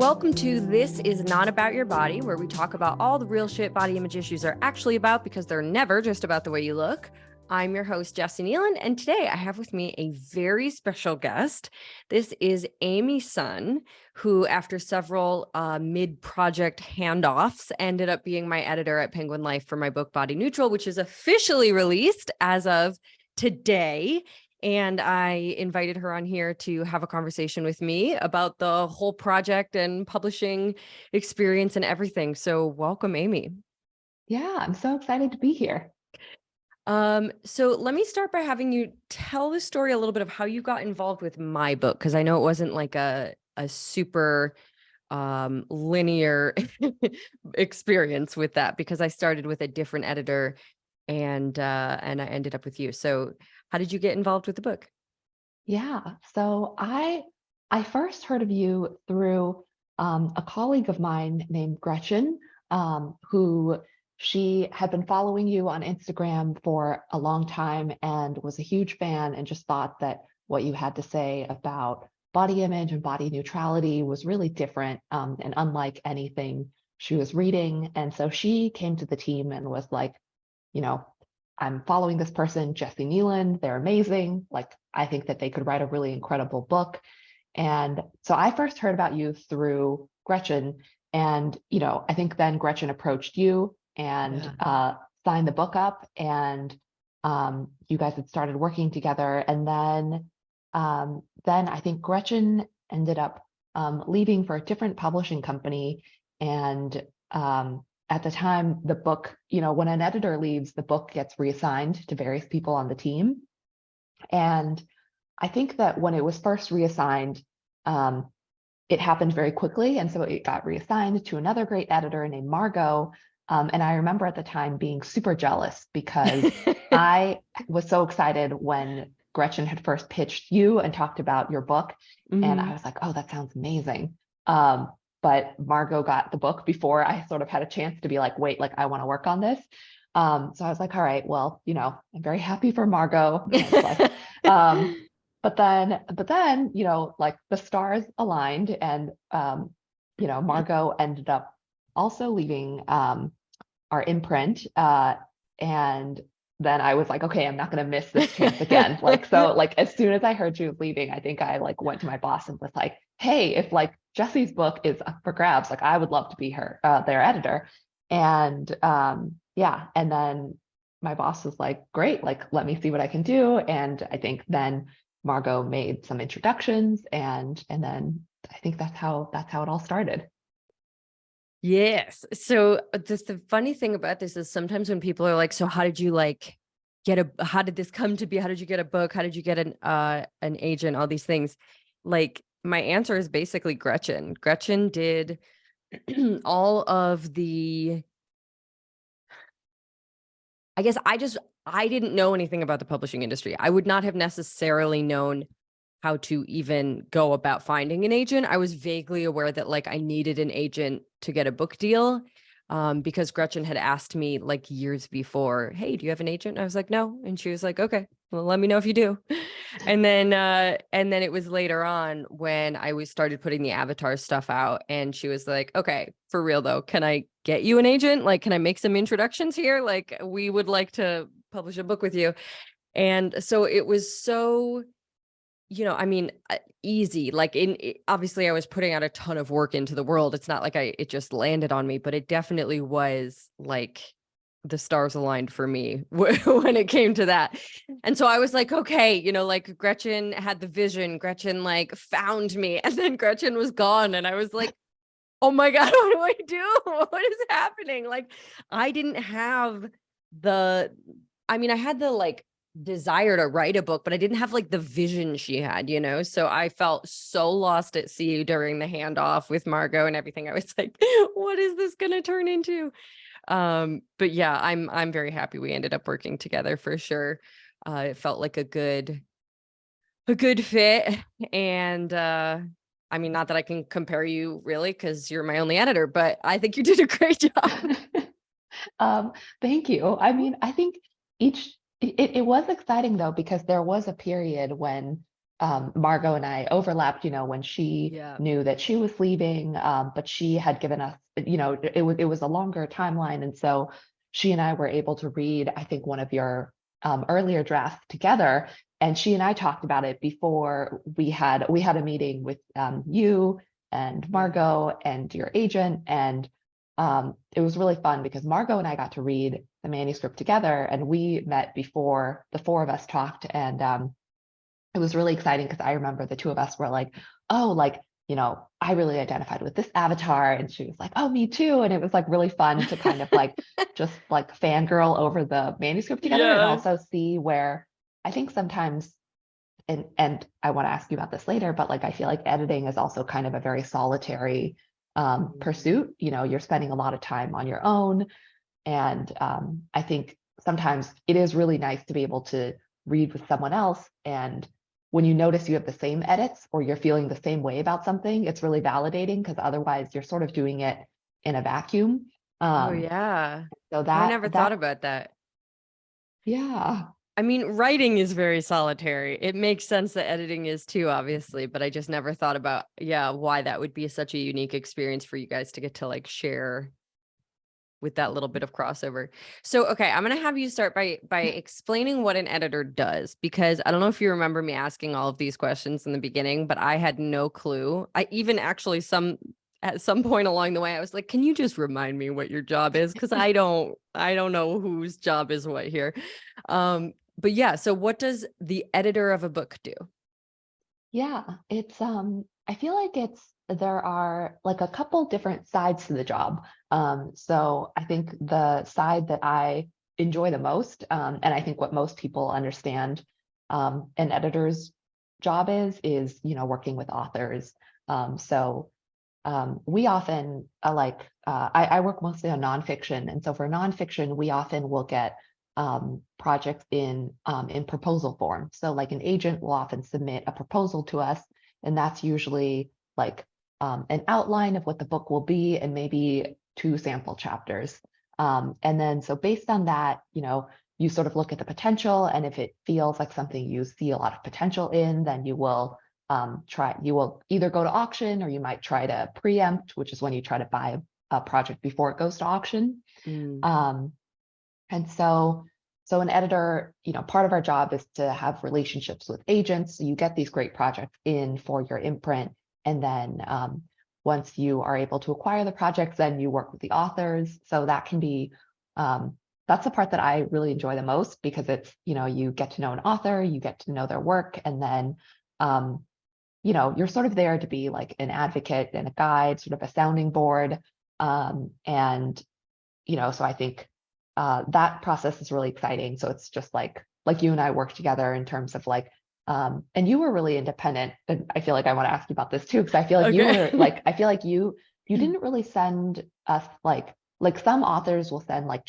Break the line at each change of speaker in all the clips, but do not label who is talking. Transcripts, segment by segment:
welcome to This Is Not About Your Body, where we talk about all the real shit body image issues are actually about because they're never just about the way you look. I'm your host, Jessie Nealand, and today I have with me a very special guest. This is Amy Sun, who, after several mid-project handoffs, ended up being my editor at Penguin Life for my book, Body Neutral, which is officially released as of today. And I invited her on here to have a conversation with me about the whole project and publishing experience and everything. So welcome, Amy.
Yeah, I'm so excited to be here.
So let me start by having you tell the story a little bit of how you got involved with my book, because I know it wasn't like a super linear experience with that, because I started with a different editor and I ended up with you. So how did you get involved with the book?
Yeah, so I first heard of you through a colleague of mine named Gretchen, who she had been following you on Instagram for a long time and was a huge fan and just thought that what you had to say about body image and body neutrality was really different and unlike anything she was reading. And so she came to the team and was like, you know, I'm following this person, Jessie Nealand. They're amazing. Like, I think that they could write a really incredible book. And so I first heard about you through Gretchen. And, I think then Gretchen approached you and signed the book up. And you guys had started working together. And then I think Gretchen ended up leaving for a different publishing company. And at the time, the book, when an editor leaves, the book gets reassigned to various people on the team. And I think that when it was first reassigned, it happened very quickly. And so it got reassigned to another great editor named Margot. And I remember at the time being super jealous because I was so excited when Gretchen had first pitched you and talked about your book. Mm-hmm. And I was like, oh, that sounds amazing. But Margot got the book before I sort of had a chance to be like, wait, like I want to work on this. So I was like, all right, well, I'm very happy for Margot. But then, like the stars aligned and, Margot ended up also leaving our imprint. And then I was like, okay, I'm not going to miss this chance again. So as soon as I heard she was leaving, I think I went to my boss and was like, hey, if Jessie's book is up for grabs, I would love to be their editor. And and then my boss was like, great, let me see what I can do. And I think then Margot made some introductions and then I think that's how it all started.
Yes. So the funny thing about this is sometimes when people are like, so how did you how did this come to be? How did you get a book? How did you get an agent? All these things. My answer is basically Gretchen. Gretchen did all of the, I guess I didn't know anything about the publishing industry. I would not have necessarily known how to even go about finding an agent. I was vaguely aware that I needed an agent to get a book deal because Gretchen had asked me years before, hey, do you have an agent? I was like, no. And she was like, okay, well, let me know if you do. And then it was later on when I started putting the avatar stuff out and she was like, okay, for real though, can I get you an agent? Can I make some introductions here? We would like to publish a book with you. And so it was so, easy. Obviously I was putting out a ton of work into the world. It's not like it just landed on me, but it definitely was the stars aligned for me when it came to that. And so I was like, okay, Gretchen had the vision, Gretchen found me, and then Gretchen was gone. And I was like, oh my God, what do I do? What is happening? I didn't have I had the desire to write a book, but I didn't have the vision she had, so I felt so lost at sea during the handoff with Margot and everything. I was like, what is this going to turn into? But yeah, I'm very happy we ended up working together for sure. It felt like a good fit. And not that I can compare you really because you're my only editor, but I think you did a great job.
Thank you. I think it was exciting though, because there was a period when Margot and I overlapped, when she
Yeah.
knew that she was leaving, but she had given us, it was a longer timeline. And so she and I were able to read, I think, one of your earlier drafts together. And she and I talked about it before we had a meeting with you and
Yeah.
Margot and your agent. And it was really fun because Margot and I got to read the manuscript together, and we met before the four of us talked. And it was really exciting because I remember the two of us were like, oh, like, I really identified with this avatar. And she was like, oh, me too. And it was like really fun to kind of like just like fangirl over the manuscript together, and
Yeah.
also see where I think sometimes, and I want to ask you about this later, but like I feel like editing is also kind of a very solitary
Mhm.
pursuit. You're spending a lot of time on your own. And I think sometimes it is really nice to be able to read with someone else. And when you notice you have the same edits or you're feeling the same way about something, it's really validating, because otherwise you're sort of doing it in a vacuum.
Oh
Um,
yeah.
so
Oh, I never thought
that
about that.
yeah.
I mean, writing is very solitary. It makes sense that editing is too, obviously, but I just never thought about, yeah, why that would be such a unique experience for you guys to get to like share with that little bit of crossover. So, okay, I'm going to have you start by
Yeah.
explaining what an editor does, because I don't know if you remember me asking all of these questions in the beginning, but I had no clue. I even actually at some point along the way I was like, "Can you just remind me what your job is, cuz I don't know whose job is what here." But yeah, so what does the editor of a book do?
Yeah, it's I feel like there are like a couple different sides to the job. So I think the side that I enjoy the most, and I think what most people understand an editor's job is, working with authors. So we often I work mostly on nonfiction, and so for nonfiction, we often will get projects in proposal form. So like an agent will often submit a proposal to us, and that's usually like an outline of what the book will be and maybe two sample chapters. And then so based on that, you sort of look at the potential, and if it feels like something you see a lot of potential in, then you will either go to auction, or you might try to preempt, which is when you try to buy a project before it goes to auction.
Mm.
Um, and so an editor, part of our job is to have relationships with agents. So you get these great projects in for your imprint. And then once you are able to acquire the projects, then you work with the authors. So that can be, that's the part that I really enjoy the most, because it's, you get to know an author, you get to know their work, and then um, you're sort of there to be like an advocate and a guide, sort of a sounding board. And, so I think that process is really exciting. So it's just like you and I work together in terms of like, and you were really independent. And I feel like I want to ask you about this too, because I feel like you were
Okay.
like, I feel like you didn't really send us like some authors will send like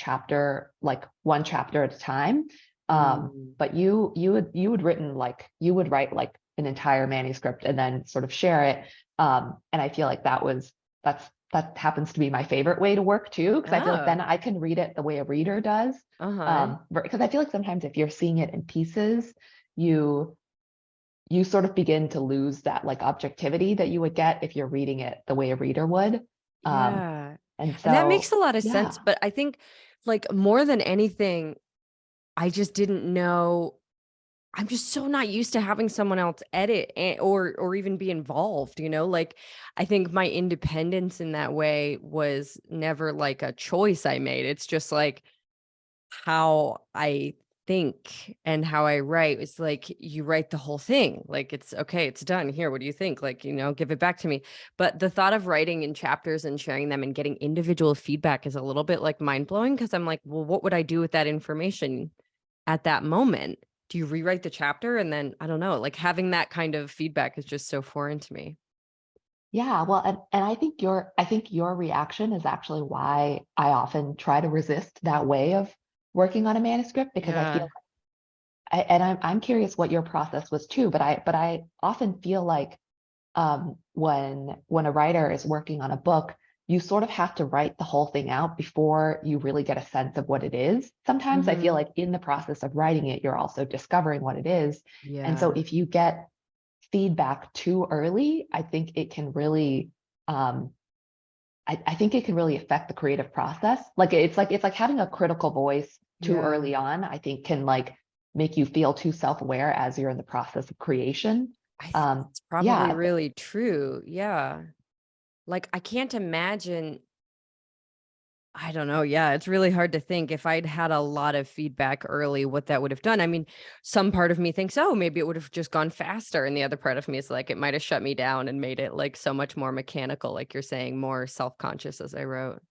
one chapter at a time.
Mm.
But you would write like an entire manuscript and then sort of share it. And I feel like that happens to be my favorite way to work too, because I feel like then
Oh,
I can read it the way a reader does.
uh-huh.
Because I feel like sometimes if you're seeing it in pieces, you you sort of begin to lose that like objectivity that you would get if you're reading it the way a reader would. Um,
Yeah.
and
And that makes
so
a lot of
yeah,
sense, but I think like more than anything, I just didn't know. I'm just so not used to having someone else edit or even be involved, Like I think my independence in that way was never like a choice I made. It's just like how I think and how I write. It's like you write the whole thing. Like it's okay, it's done. Here, what do you think? Like, give it back to me. But the thought of writing in chapters and sharing them and getting individual feedback is a little bit like mind blowing, because I'm like, well, what would I do with that information at that moment? Do you rewrite the chapter? And then I don't know, like having that kind of feedback is just so foreign to me.
yeah. Well, and I think your reaction is actually why I often try to resist that way of working on a manuscript, because I
Yeah.
feel and I'm curious what your process was too, but I often feel like when a writer is working on a book, you sort of have to write the whole thing out before you really get a sense of what it is. Sometimes I feel
Hmm.
like in the process of writing it, you're also discovering what it is. And so
Yeah.
if you get feedback too early, I think it can really, I think it can really affect the creative process. Like it's like having a critical voice too
Yeah.
early on, I think can like make you feel too self-aware as you're in the process of creation.
I think it's probably
Yeah,
really true. Yeah. Like I can't imagine. I don't know. Yeah, it's really hard to think if I'd had a lot of feedback early, what that would have done. I mean, some part of me thinks, oh, maybe it would have just gone faster. And the other part of me is like, it might have shut me down and made it like so much more mechanical, like you're saying, more self-conscious as I wrote.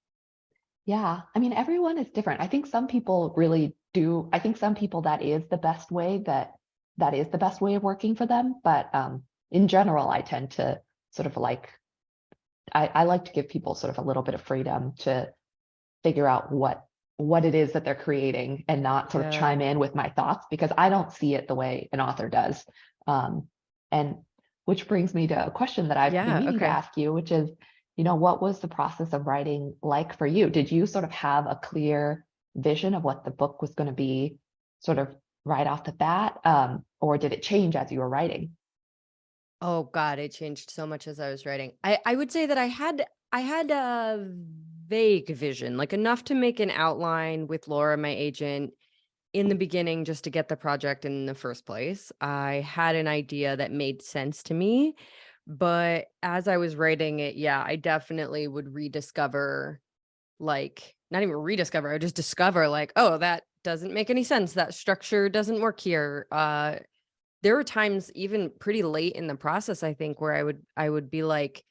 yeah. I mean, everyone is different. I think some people really do. I think some people that is the best way that is the best way of working for them. But in general, I tend to sort of like I like to give people sort of a little bit of freedom to figure out what it is that they're creating and not sort of
Yeah.
chime in with my thoughts because I don't see it the way an author does. And which brings me to a question that I've been
Yeah.
meaning to
Okay.
ask you, which is, what was the process of writing like for you? Did you sort of have a clear vision of what the book was going to be sort of right off the bat? Or did it change as you were writing?
Oh God, it changed so much as I was writing. I would say that I had a vague vision, like enough to make an outline with Laura, my agent, in the beginning just to get the project in the first place. I had an idea that made sense to me, but as I was writing it, yeah, I definitely would rediscover, like, not even rediscover, I would just discover like, oh, that doesn't make any sense. That structure doesn't work here. There were times even pretty late in the process, I think, where I would be like,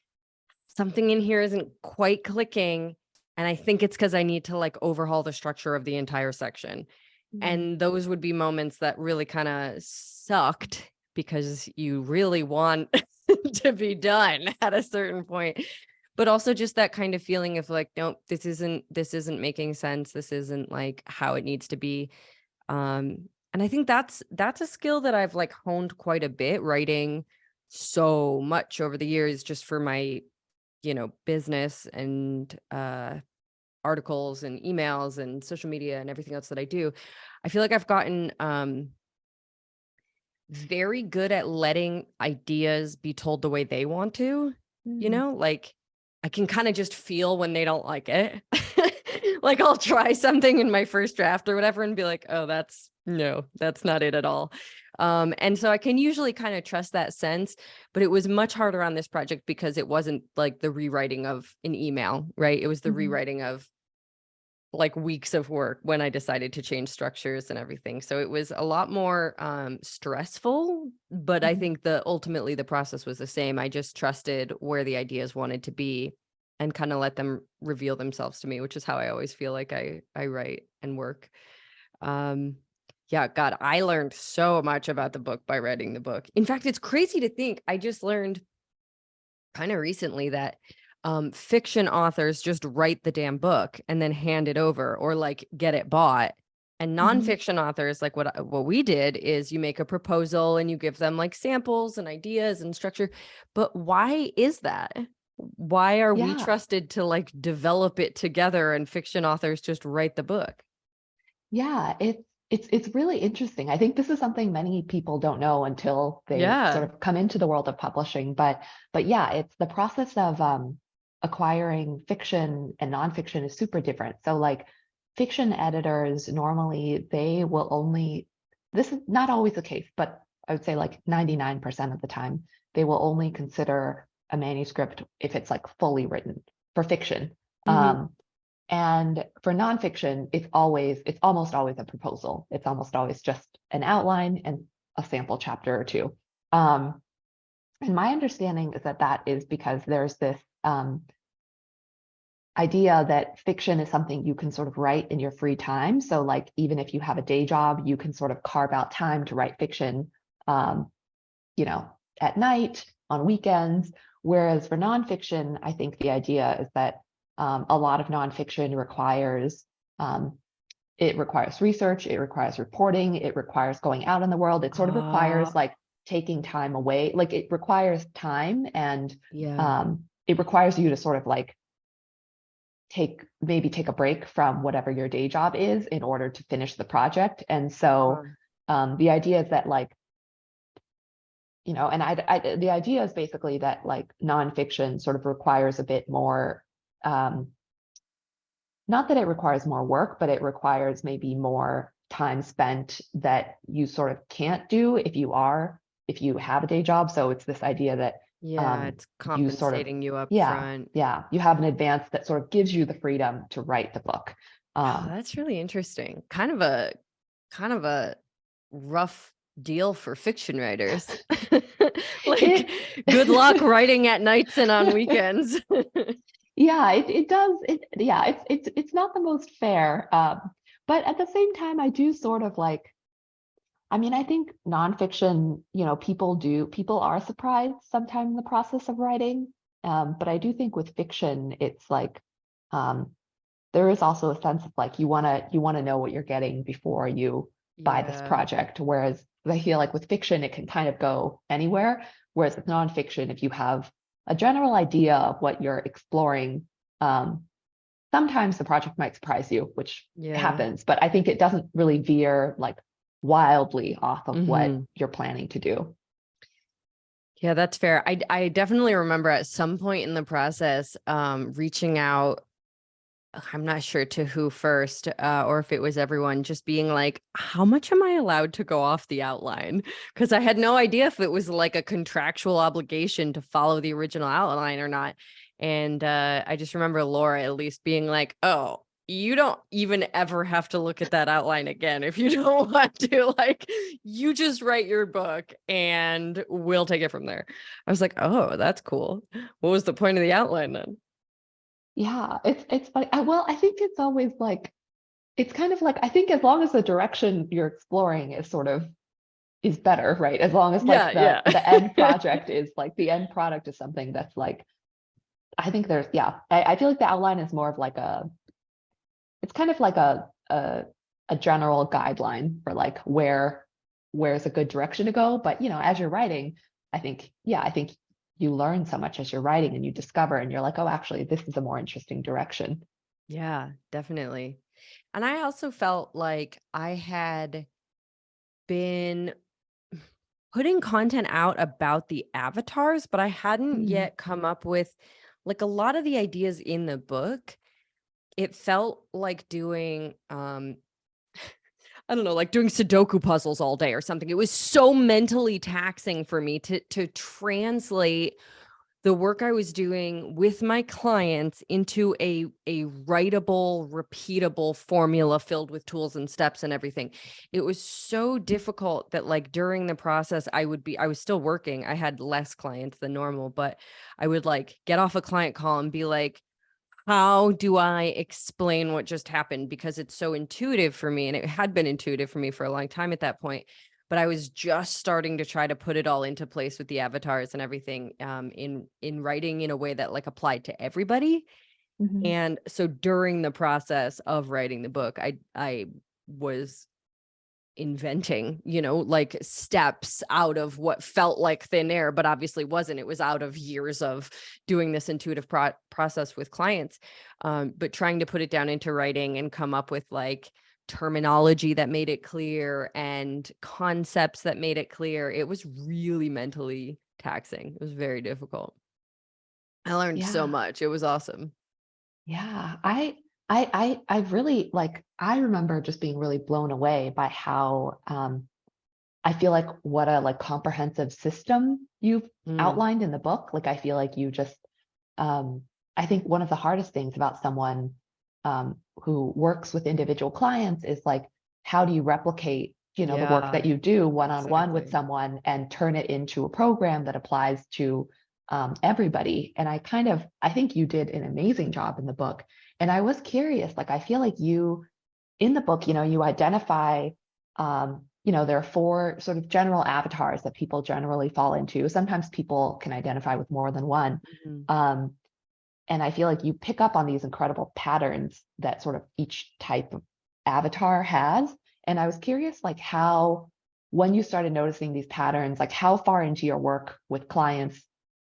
something in here isn't quite clicking. And I think it's because I need to like overhaul the structure of the entire section.
Mm.
And those would be moments that really kind of sucked because you really want to be done at a certain point. But also just that kind of feeling of like, nope, this isn't making sense. This isn't like how it needs to be. And I think that's a skill that I've like honed quite a bit, writing so much over the years just for my, business and articles and emails and social media and everything else that I do. I feel like I've gotten very good at letting ideas be told the way they want to,
Mm.
like I can kind of just feel when they don't like it. Like I'll try something in my first draft or whatever and be like, oh, that's not it at all. And so I can usually kind of trust that sense, but it was much harder on this project because it wasn't like the rewriting of an email, right? It was the
Mhm.
rewriting of like weeks of work when I decided to change structures and everything. So it was a lot more stressful, but I
Mhm.
think ultimately the process was the same. I just trusted where the ideas wanted to be and kind of let them reveal themselves to me, which is how I always feel like I write and work. Um yeah, God, I learned so much about the book by writing the book. In fact, it's crazy to think I just learned kind of recently that fiction authors just write the damn book and then hand it over or like get it bought. And
Mhm.
nonfiction authors, like what we did is you make a proposal and you give them like samples and ideas and structure. But why is that? Why are we
Yeah.
trusted to like develop it together and fiction authors just write the book?
Yeah, it's really interesting. I think this is something many people don't know until they sort
Yeah.
of come into the world of publishing. But yeah, it's the process of acquiring fiction and nonfiction is super different. So like fiction editors normally they will only this is not always the case, but I would say like 99% of the time they will only consider a manuscript if it's like fully written for fiction.
Hmm.
Um, and for nonfiction, it's almost always a proposal. It's almost always just an outline and a sample chapter or two. Um, and my understanding is that that is because there's this idea that fiction is something you can sort of write in your free time. So, like, even if you have a day job, you can sort of carve out time to write fiction, um, you know, at night, on weekends. Whereas for nonfiction, I think the idea is that a lot of nonfiction um, requires research, it requires reporting, it requires going out in the world. It sort of requires like taking time away, like it requires time and
Yeah.
it requires you to sort of like maybe take a break from whatever your day job is in order to finish the project. And so
Wow.
the idea is that like and the idea is basically that like nonfiction sort of requires a bit more, not that it requires more work, but it requires maybe more time spent that you sort of can't do if you have a day job. So it's this idea that
Yeah, it's
you sort of,
compensating you up
yeah,
front.
yeah, you have an advance that sort of gives you the freedom to write the book.
Oh, that's really interesting. Kind of a rough deal for fiction writers. Like, good luck writing at nights and on weekends.
Yeah, it does. Yeah, it's not the most fair. But at the same time, I do sort of like, I mean, I think nonfiction, people are surprised sometimes in the process of writing. But I do think with fiction, it's like, um, there is also a sense of like you wanna know what you're getting before you buy this
Yeah.
project. Whereas I feel like with fiction, it can kind of go anywhere. Whereas with nonfiction, if you have a general idea of what you're exploring, um, sometimes the project might surprise you, which
Yeah.
happens, but I think it doesn't really veer like wildly off of what
Hmm.
you're planning to do.
Yeah, that's fair. I definitely remember at some point in the process, reaching out. I'm not sure to who first, or if it was everyone, just being like, how much am I allowed to go off the outline? Because I had no idea if it was like a contractual obligation to follow the original outline or not. And I just remember Laura at least being like, oh, you don't even ever have to look at that outline again if you don't want to. Like, you just write your book and we'll take it from there. I was like, oh, that's cool. What was the point of the outline then?
Yeah, it's funny. Well, I think it's always like it's kind of like I think as long as the direction you're exploring is better, right? As long as like
Yeah,
the
yeah.
the end project is like the end product is something that's like I think there's yeah, I feel like the outline is more of like it's kind of like a general guideline for like where's a good direction to go. But as you're writing, I think you learn so much as you're writing and you discover and you're like, oh, actually, this is a more interesting direction.
Yeah, definitely. And I also felt like I had been putting content out about the avatars, but I hadn't
Mm,
yet come up with like a lot of the ideas in the book. It felt like doing I don't know, like doing Sudoku puzzles all day or something. It was so mentally taxing for me to translate the work I was doing with my clients into a writable, repeatable formula filled with tools and steps and everything. It was so difficult that like during the process I was still working. I had less clients than normal, but I would like get off a client call and be like, how do I explain what just happened? Because it's so intuitive for me. And it had been intuitive for me for a long time at that point. But I was just starting to try to put it all into place with the avatars and everything in writing in a way that like applied to everybody.
mhm.
And so during the process of writing the book, I was inventing, like steps out of what felt like thin air, but obviously wasn't. It was out of years of doing this intuitive process with clients, but trying to put it down into writing and come up with like terminology that made it clear and concepts that made it clear. It was really mentally taxing. It was very difficult. I learned so
Yeah.
much. It was awesome.
Yeah, I've really like I remember just being really blown away by how I feel like what a like comprehensive system you've
Mm,
outlined in the book. Like I feel like you just um I think one of the hardest things about someone who works with individual clients is like how do you replicate, the work
yeah,
that you do one-on-one with
exactly.
someone and turn it into a program that applies to everybody. And I think you did an amazing job in the book. And I was curious, like, I feel like you, in the book, you identify, there are four sort of general avatars that people generally fall into. Sometimes people can identify with more than one.
Mhm.
Um, and I feel like you pick up on these incredible patterns that sort of each type of avatar has. And I was curious, like, when you started noticing these patterns, like, how far into your work with clients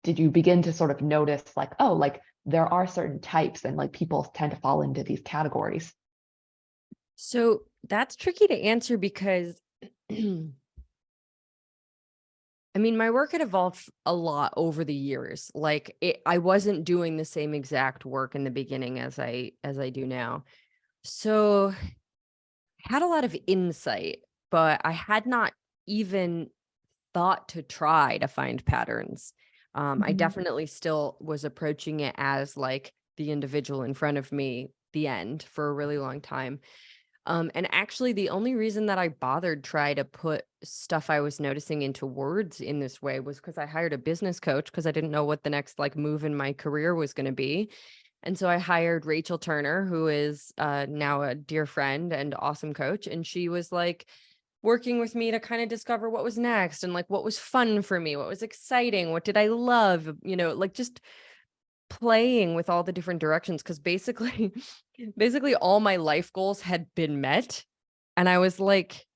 did you begin to sort of notice, like, oh, like, there are certain types and like people tend to fall into these categories?
So that's tricky to answer because I mean, my work had evolved a lot over the years. Like I wasn't doing the same exact work in the beginning as I do now. So I had a lot of insight, but I had not even thought to try to find patterns. I
Mhm.
definitely still was approaching it as like the individual in front of me, the end for a really long time. And actually, the only reason that I bothered try to put stuff I was noticing into words in this way was because I hired a business coach because I didn't know what the next like move in my career was going to be. And so I hired Rachel Turner, who is now a dear friend and awesome coach. And she was like working with me to kind of discover what was next and like what was fun for me, what was exciting, what did I love, like just playing with all the different directions. Cause basically, basically all my life goals had been met. And I was like,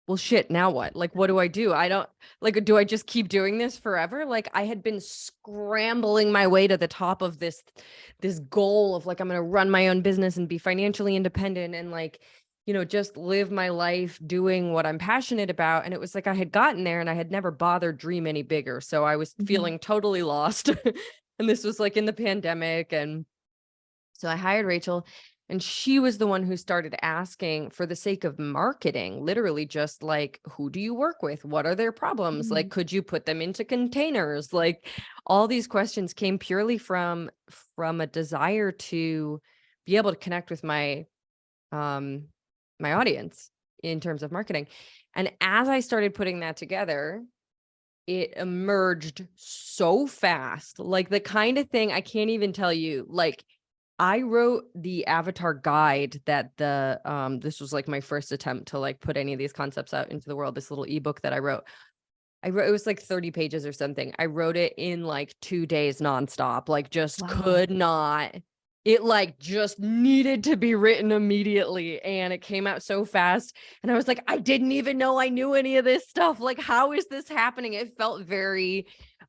well, shit, now what? Like, what do I do? I don't like, do I just keep doing this forever? Like I had been scrambling my way to the top of this goal of like, I'm going to run my own business and be financially independent and like, just live my life doing what I'm passionate about. And it was like, I had gotten there and I had never bothered dream any bigger. So I was
Mhm.
feeling totally lost. And this was like in the pandemic. And so I hired Rachel, and she was the one who started asking for the sake of marketing, literally just like, who do you work with? What are their problems? Like,
Mm.
could you put them into containers? Like all these questions came purely from a desire to be able to connect with um my audience in terms of marketing. And as I started putting that together, it emerged so fast. Like the kind of thing I can't even tell you, like I wrote the avatar guide that this was like my first attempt to like put any of these concepts out into the world, this little ebook that I wrote. I wrote it was like 30 pages or something. I wrote it in like 2 days nonstop, like just
Wow.
could not. It like just needed to be written immediately and it came out so fast and I was like I didn't even know I knew any of this stuff. Like how is this happening? It felt very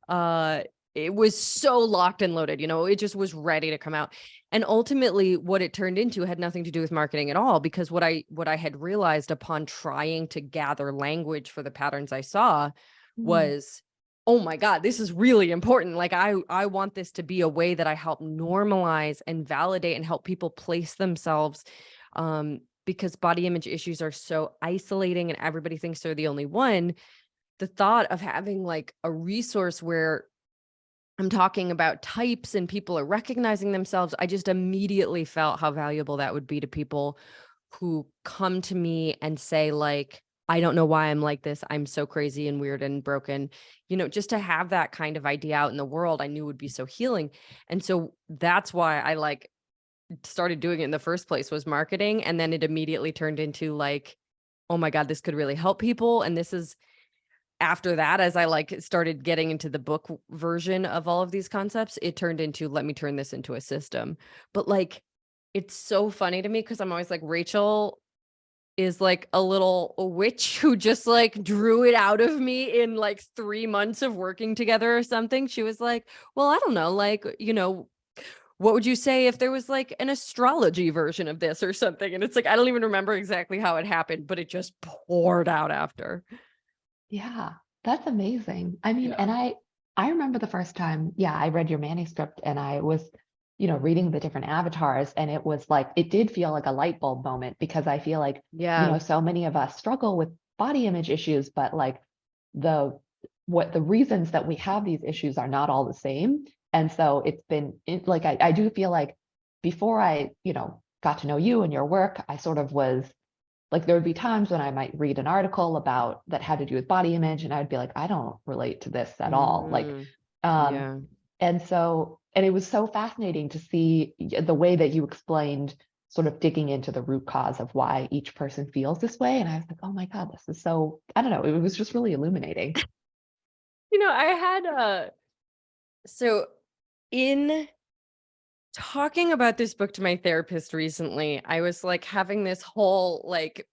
uh it was so locked and loaded, it just was ready to come out. And ultimately what it turned into had nothing to do with marketing at all because what I had realized upon trying to gather language for the patterns I saw
Mm.
was, oh my God, this is really important. Like I want this to be a way that I help normalize and validate and help people place themselves. Because body image issues are so isolating and everybody thinks they're the only one. The thought of having like a resource where I'm talking about types and people are recognizing themselves, I just immediately felt how valuable that would be to people who come to me and say like, I don't know why I'm like this. I'm so crazy and weird and broken. Just to have that kind of idea out in the world, I knew would be so healing. And so that's why I like started doing it in the first place was marketing. And then it immediately turned into like, oh my God, this could really help people. And this is after that, as I like started getting into the book version of all of these concepts, it turned into let me turn this into a system. But like, it's so funny to me because I'm always like, Rachel is like a little witch who just like drew it out of me in like 3 months of working together or something. She was like, well, I don't know, like, what would you say if there was like an astrology version of this or something? And it's like, I don't even remember exactly how it happened, but it just poured out after.
Yeah, that's amazing. I mean, and
Yeah.
I remember the first time, yeah, I read your manuscript and I was, reading the different avatars and it was like it did feel like a light bulb moment because I feel like,
Yeah.
so many of us struggle with body image issues, but like the the reasons that we have these issues are not all the same. And so it's been like I do feel like before I, got to know you and your work, I sort of was like there would be times when I might read an article about that had to do with body image, and I'd be like, I don't relate to this at all. Like,
Mm,
um,
yeah.
and it was so fascinating to see the way that you explained sort of digging into the root cause of why each person feels this way. And I was like, oh my God, this is so, I don't know, it was just really illuminating.
I had so in talking about this book to my therapist recently, I was like having this whole like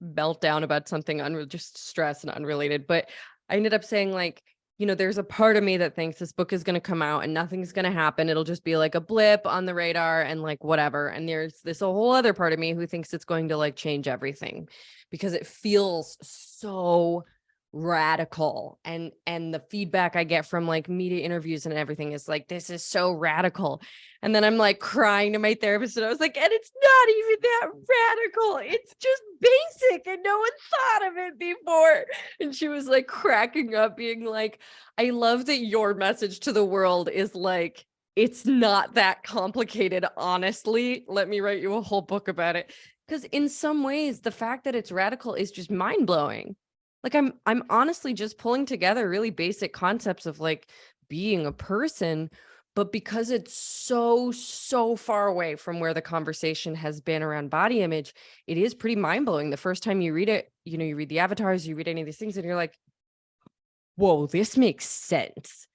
meltdown about something just stress and unrelated. But I ended up saying like, there's a part of me that thinks this book is going to come out and nothing's going to happen. It'll just be like a blip on the radar and like whatever. And there's this a whole other part of me who thinks it's going to like change everything because it feels so radical. And the feedback I get from like media interviews and everything is like, this is so radical. And then I'm like crying to my therapist, and I was like, and it's not even that radical. It's just basic and no one thought of it before. And she was like cracking up, being like, I love that your message to the world is like, it's not that complicated. Honestly, let me write you a whole book about it. Because in some ways, the fact that it's radical is just mind blowing. Like I'm honestly just pulling together really basic concepts of like being a person, but because it's so far away from where the conversation has been around body image, it is pretty mind blowing. The first time you read it, you know, you read the avatars, you read any of these things, and you're like, whoa, this makes sense.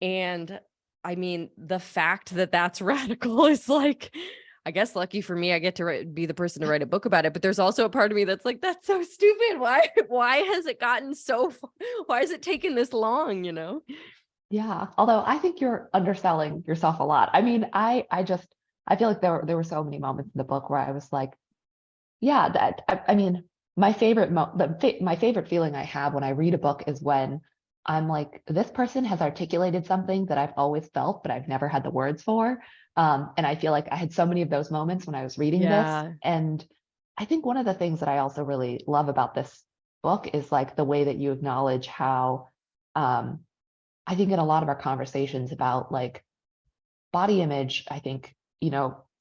And I mean, the fact that that's radical is like, I guess lucky for me, I get to be the person to write a book about it. But there's also a part of me that's like, that's so stupid. Why has it gotten so far? Why has it taken this long, you know?
Yeah. Although I think you're underselling yourself a lot. I mean, I feel like there were so many moments in the book where I was like, yeah, I mean, my favorite feeling I have when I read a book is when I'm like, this person has articulated something that I've always felt, but I've never had the words for. And I feel like I had so many of those moments when I was reading this.
Yeah.
And I think one of the things that I also really love about this book is like the way that you acknowledge how, um, I think in a lot of our conversations about like body image, I think,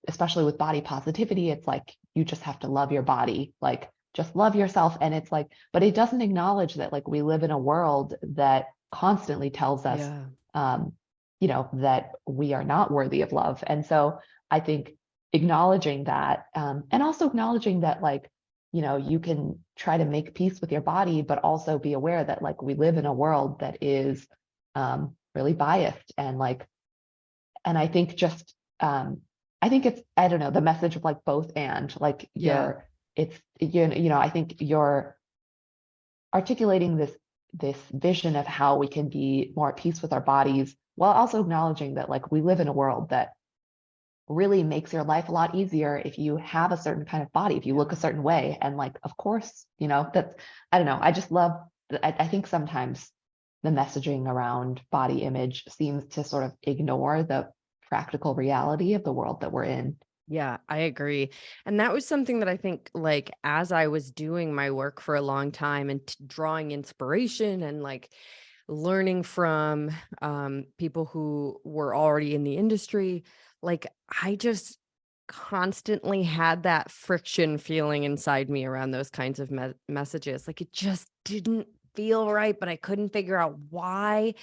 especially with body positivity, it's like you just have to love your body, like just love yourself. And it's like, but it doesn't acknowledge that like we live in a world that constantly tells us,
Yeah.
um, that we are not worthy of love. And so I think acknowledging that, and also acknowledging that like, you can try to make peace with your body, but also be aware that like we live in a world that is really biased and like, and I think just I think it's, I don't know, the message of like both, and like
Yeah.
I think you're articulating this vision of how we can be more at peace with our bodies while also acknowledging that like we live in a world that really makes your life a lot easier if you have a certain kind of body, if you look a certain way. And like, of course, that's, I don't know, I just love, I think sometimes the messaging around body image seems to sort of ignore the practical reality of the world that we're in.
Yeah, I agree. And that was something that I think, like, as I was doing my work for a long time and drawing inspiration and like learning from people who were already in the industry, like, I just constantly had that friction feeling inside me around those kinds of messages. Like, it just didn't feel right, but I couldn't figure out why.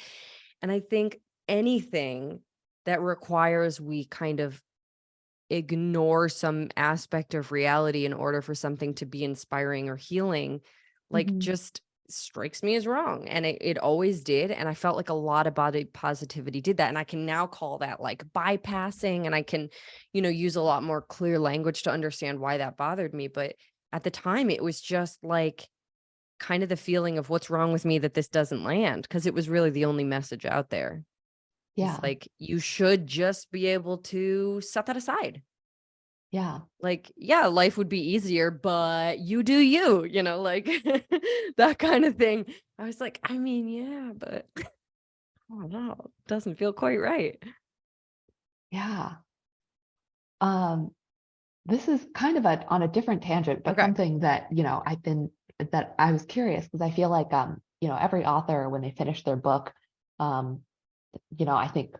And I think anything that requires we kind of ignore some aspect of reality in order for something to be inspiring or healing, like,
Mhm.
just strikes me as wrong. And it always did. And I felt like a lot of body positivity did that. And I can now call that like bypassing. And I can, use a lot more clear language to understand why that bothered me. But at the time, it was just like kind of the feeling of what's wrong with me that this doesn't land. Cause it was really the only message out there. It's
Yeah,
like, you should just be able to set that aside.
yeah,
Like, yeah, life would be easier, but you do you, like that kind of thing. I was like, I mean, yeah, but I don't know. It doesn't feel quite right.
yeah. Um, this is kind of on a different tangent, but
Okay.
something that, that I was curious because I feel like, every author when they finish their book, um, I think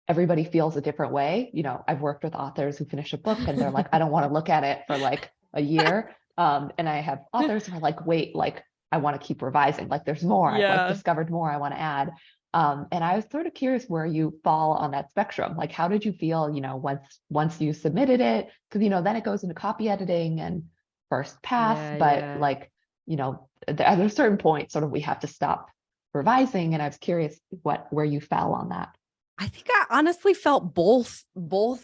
everybody feels a different way. I've worked with authors who finish a book and they're like, I don't want to look at it for like a year. And I have authors who are like, wait, like I want to keep revising. Like there's more. I've like
Yeah.
discovered more I want to add. And I was sort of curious where you fall on that spectrum. Like, how did you feel, once you submitted it? Because then it goes into copy editing and first pass.
Yeah,
But
yeah.
like, at a certain point, sort of we have to stop revising. And I was curious where you fell on that.
I think I honestly felt both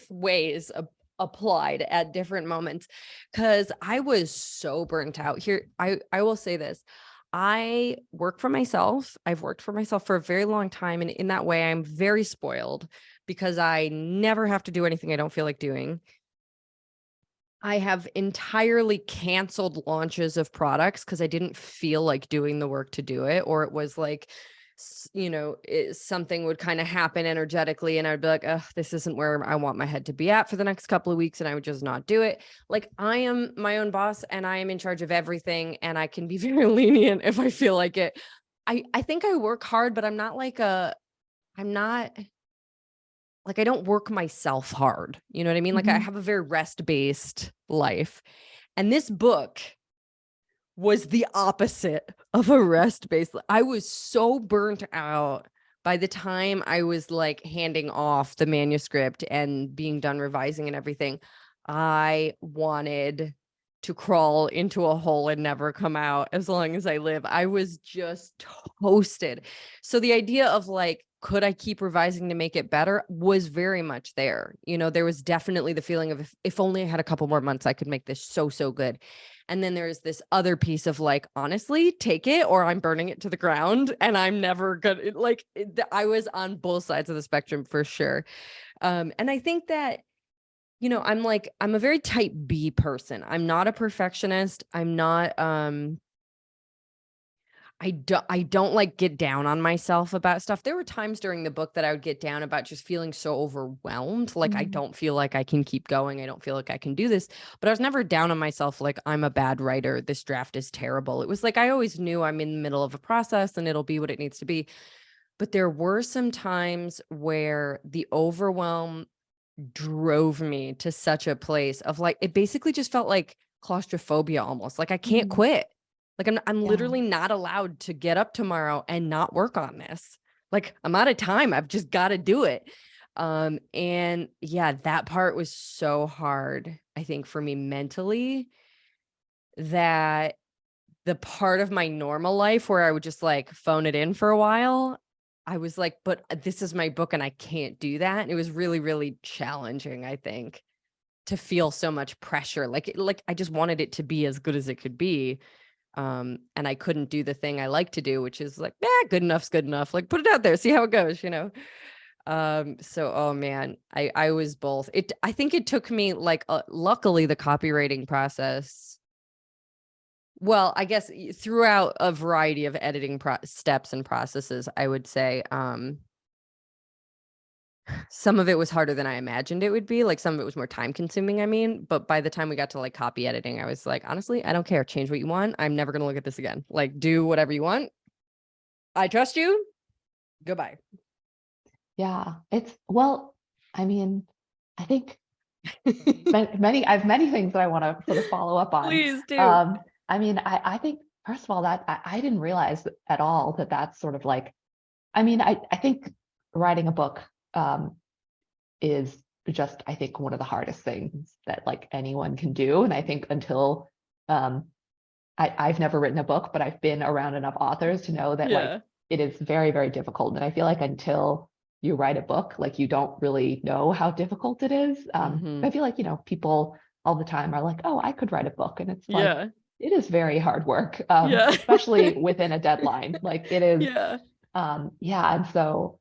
ways applied at different moments, cuz I was so burnt out. Here, I will say this. I work for myself. I've worked for myself for a very long time, and in that way I'm very spoiled because I never have to do anything I don't feel like doing. I have entirely canceled launches of products because I didn't feel like doing the work to do it, or it was like, something would kind of happen energetically, and I'd be like, "Ugh, this isn't where I want my head to be at for the next couple of weeks," and I would just not do it. Like, I am my own boss, and I am in charge of everything, and I can be very lenient if I feel like it. I think I work hard, but I'm not like, I don't work myself hard. You know what I mean? Like, I
Mhm.
have a very rest-based life. And this book was the opposite of a rest-based. I was so burnt out by the time I was like handing off the manuscript and being done revising and everything. I wanted to crawl into a hole and never come out as long as I live. I was just toasted. So the idea of like, could I keep revising to make it better was very much there. There was definitely the feeling of if only I had a couple more months, I could make this so, so good. And then there's this other piece of like, honestly, take it or I'm burning it to the ground and I'm never gonna I was on both sides of the spectrum for sure. And I think that, I'm a very type B person. I'm not a perfectionist. I'm not, I don't like get down on myself about stuff. There were times during the book that I would get down about just feeling so overwhelmed. Like, I
Mm.
don't feel like I can keep going. I don't feel like I can do this. But I was never down on myself like I'm a bad writer. This draft is terrible. It was like I always knew I'm in the middle of a process and it'll be what it needs to be. But there were some times where the overwhelm drove me to such a place of like, it basically just felt like claustrophobia almost. Like I can't
Mm.
quit. Like I'm
Yeah.
literally not allowed to get up tomorrow and not work on this. Like I'm out of time. I've just got to do it. And yeah, that part was so hard, I think, for me mentally, that the part of my normal life where I would just like phone it in for a while, I was like, but this is my book and I can't do that. And it was really, really challenging, I think, to feel so much pressure. Like I just wanted it to be as good as it could be. And I couldn't do the thing I like to do, which is like, good enough's good enough. Like put it out there, see how it goes. So oh man, I was both. I think it took me like luckily the copywriting process, well, I guess throughout a variety of editing steps and processes, I would say, some of it was harder than I imagined it would be. Like some of it was more time consuming, I mean, but by the time we got to like copy editing, I was like, honestly, I don't care. Change what you want. I'm never going to look at this again. Like do whatever you want. I trust you. Goodbye.
Yeah. Well, I mean, I think I have many things that I want to sort of follow up on.
Please do.
I mean, I think first of all that I didn't realize at all that that's sort of like, I mean, I think writing a book is just, I think, one of the hardest things that like anyone can do. And I think until um, I've never written a book, but I've been around enough authors to know that like
Yeah.
it is very, very difficult. And I feel like until you write a book, like you don't really know how difficult it is.
Hmm.
I feel like, people all the time are like, oh, I could write a book. And it's like,
Yeah.
it is very hard work,
Yeah.
especially within a deadline. Like it is,
Yeah.
yeah. And so,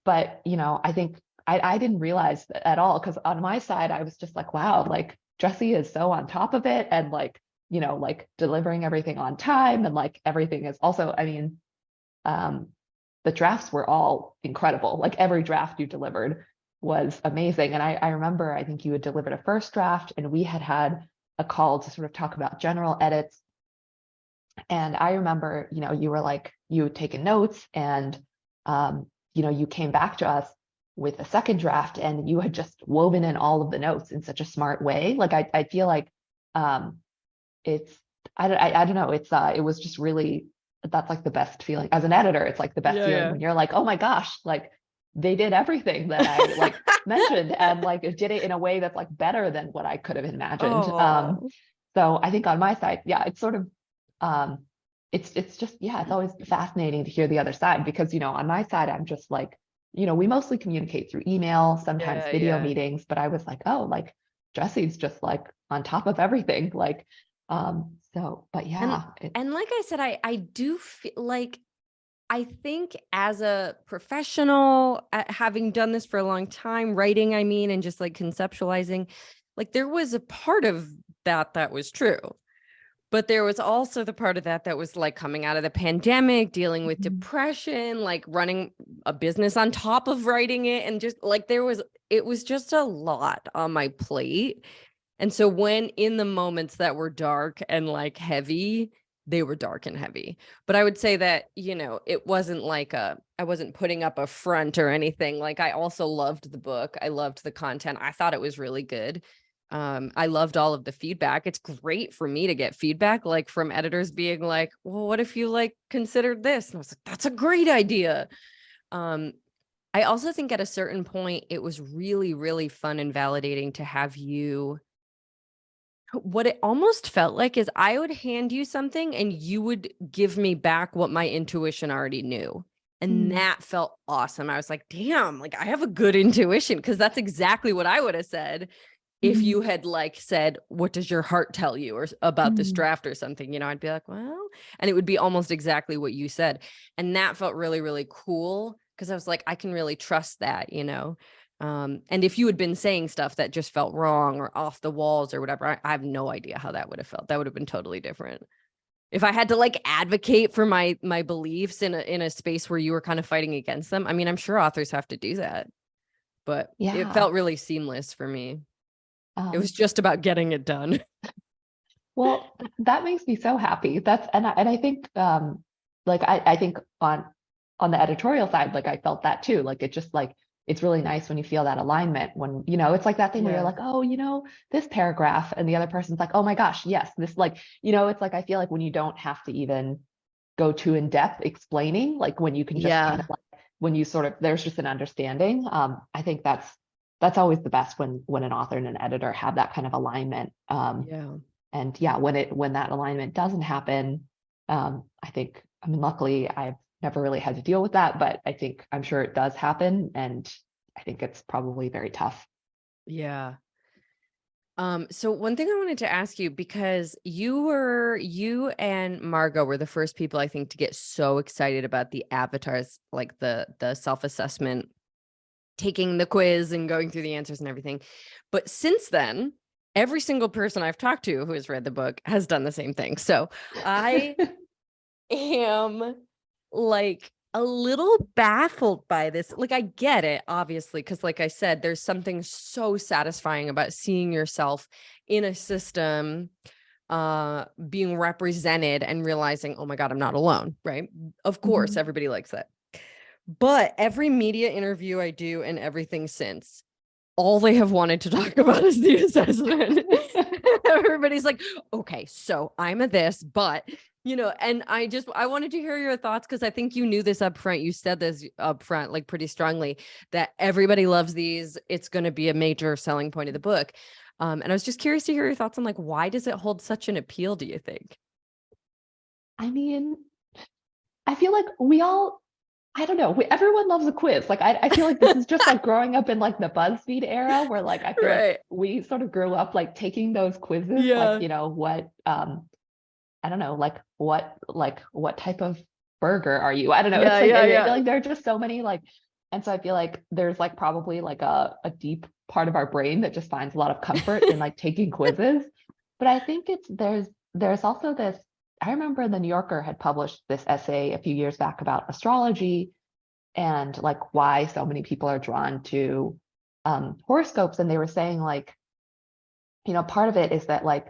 but I think I didn't realize that at all because on my side, I was just like, wow, like Jesse is so on top of it and like, like delivering everything on time and like everything is also, I mean, um, the drafts were all incredible. Like every draft you delivered was amazing. And I remember, I think you had delivered a first draft and we had a call to sort of talk about general edits. And I remember, you were like, you had taken notes and, you came back to us with a second draft and you had just woven in all of the notes in such a smart way. Like, I feel like um, it's, I don't know, it was just really, that's like the best feeling as an editor. It's like the best feeling
Yeah.
when you're like, oh my gosh, like they did everything that I like
Yeah.
mentioned and like it did it in a way that's like better than what I could have imagined.
Oh.
So I think on my side, yeah, it's sort of um it's just, yeah, it's always fascinating to hear the other side because on my side I'm just like, we mostly communicate through email, sometimes
Yeah.
video
Yeah.
meetings, but I was like, oh, like Jesse's just like on top of everything. Like so but
And
yeah, it
and like I said, I do feel like, I think as a professional, having done this for a long time, writing, I mean, and just like conceptualizing, like there was a part of that was true. But there was also the part of that was like coming out of the pandemic, dealing with
Mhm.
depression, like running a business on top of writing it. And just like it was just a lot on my plate. And so when in the moments that were dark and like heavy, they were dark and heavy. But I would say that, it wasn't like I wasn't putting up a front or anything. Like I also loved the book. I loved the content. I thought it was really good. I loved all of the feedback. It's great for me to get feedback, like from editors being like, well, what if you like considered this? And I was like, that's a great idea. Um, I also think at a certain point, it was really, really fun and validating to have you. What it almost felt like is I would hand you something and you would give me back what my intuition already knew. And
Mm.
that felt awesome. I was like, damn, like I have a good intuition, because that's exactly what I would have said if
Mhm.
you had like said, what does your heart tell you or about this
Mm.
draft or something, I'd be like, well, and it would be almost exactly what you said. And that felt really, really cool, because I was like, I can really trust that. And if you had been saying stuff that just felt wrong or off the walls or whatever, I have no idea how that would have felt. That would have been totally different. If I had to like advocate for my beliefs in a space where you were kind of fighting against them, I mean, I'm sure authors have to do that, but it
Yeah.
felt really seamless for me. It was
Um,
just about getting it done.
well, that makes me so happy. And I think like I think on the editorial side, like I felt that too. Like it just like it's really nice when you feel that alignment when, it's like that thing where you're
Yeah.
like, oh, this paragraph, and the other person's like, oh my gosh, yes, this like, it's like I feel like when you don't have to even go too in depth explaining, like when you can just kind
Yeah.
of like when you sort of there's just an understanding. I think that's always the best when an author and an editor have that kind of alignment.
Yeah.
And yeah, when that alignment doesn't happen, I mean, luckily I've never really had to deal with that, but I'm sure it does happen, and I think it's probably very tough.
Yeah. So one thing I wanted to ask you, because you and Margot were the first people I think to get so excited about the avatars, like the self-assessment, taking the quiz and going through the answers and everything. But since then, every single person I've talked to who has read the book has done the same thing. So I am like a little baffled by this. Like I get it, obviously, because like I said, there's something so satisfying about seeing yourself in a system being represented and realizing, oh my God, I'm not alone, right? Of course,
Mhm.
everybody likes that. But every media interview I do and everything since, all they have wanted to talk about is the assessment. Everybody's like, okay, so I'm a this, but and I wanted to hear your thoughts, because I think you knew this up front. You said this up front, like pretty strongly, that everybody loves these. It's going to be a major selling point of the book. And I was just curious to hear your thoughts on like, why does it hold such an appeal, do you think?
I mean, I feel like I don't know, everyone loves a quiz. Like I feel like this is just like growing up in like the BuzzFeed era where like I feel like
Right.
we sort of grew up like taking those quizzes, like,
Yeah.
what I don't know, like what type of burger are you? I don't know.
Yeah.
It's like
Yeah.
I feel
Yeah.
like there are just so many like, and so I feel like there's like probably like a deep part of our brain that just finds a lot of comfort in like taking quizzes. But I think there's also this. I remember the New Yorker had published this essay a few years back about astrology and like why so many people are drawn to horoscopes, and they were saying like, part of it is that like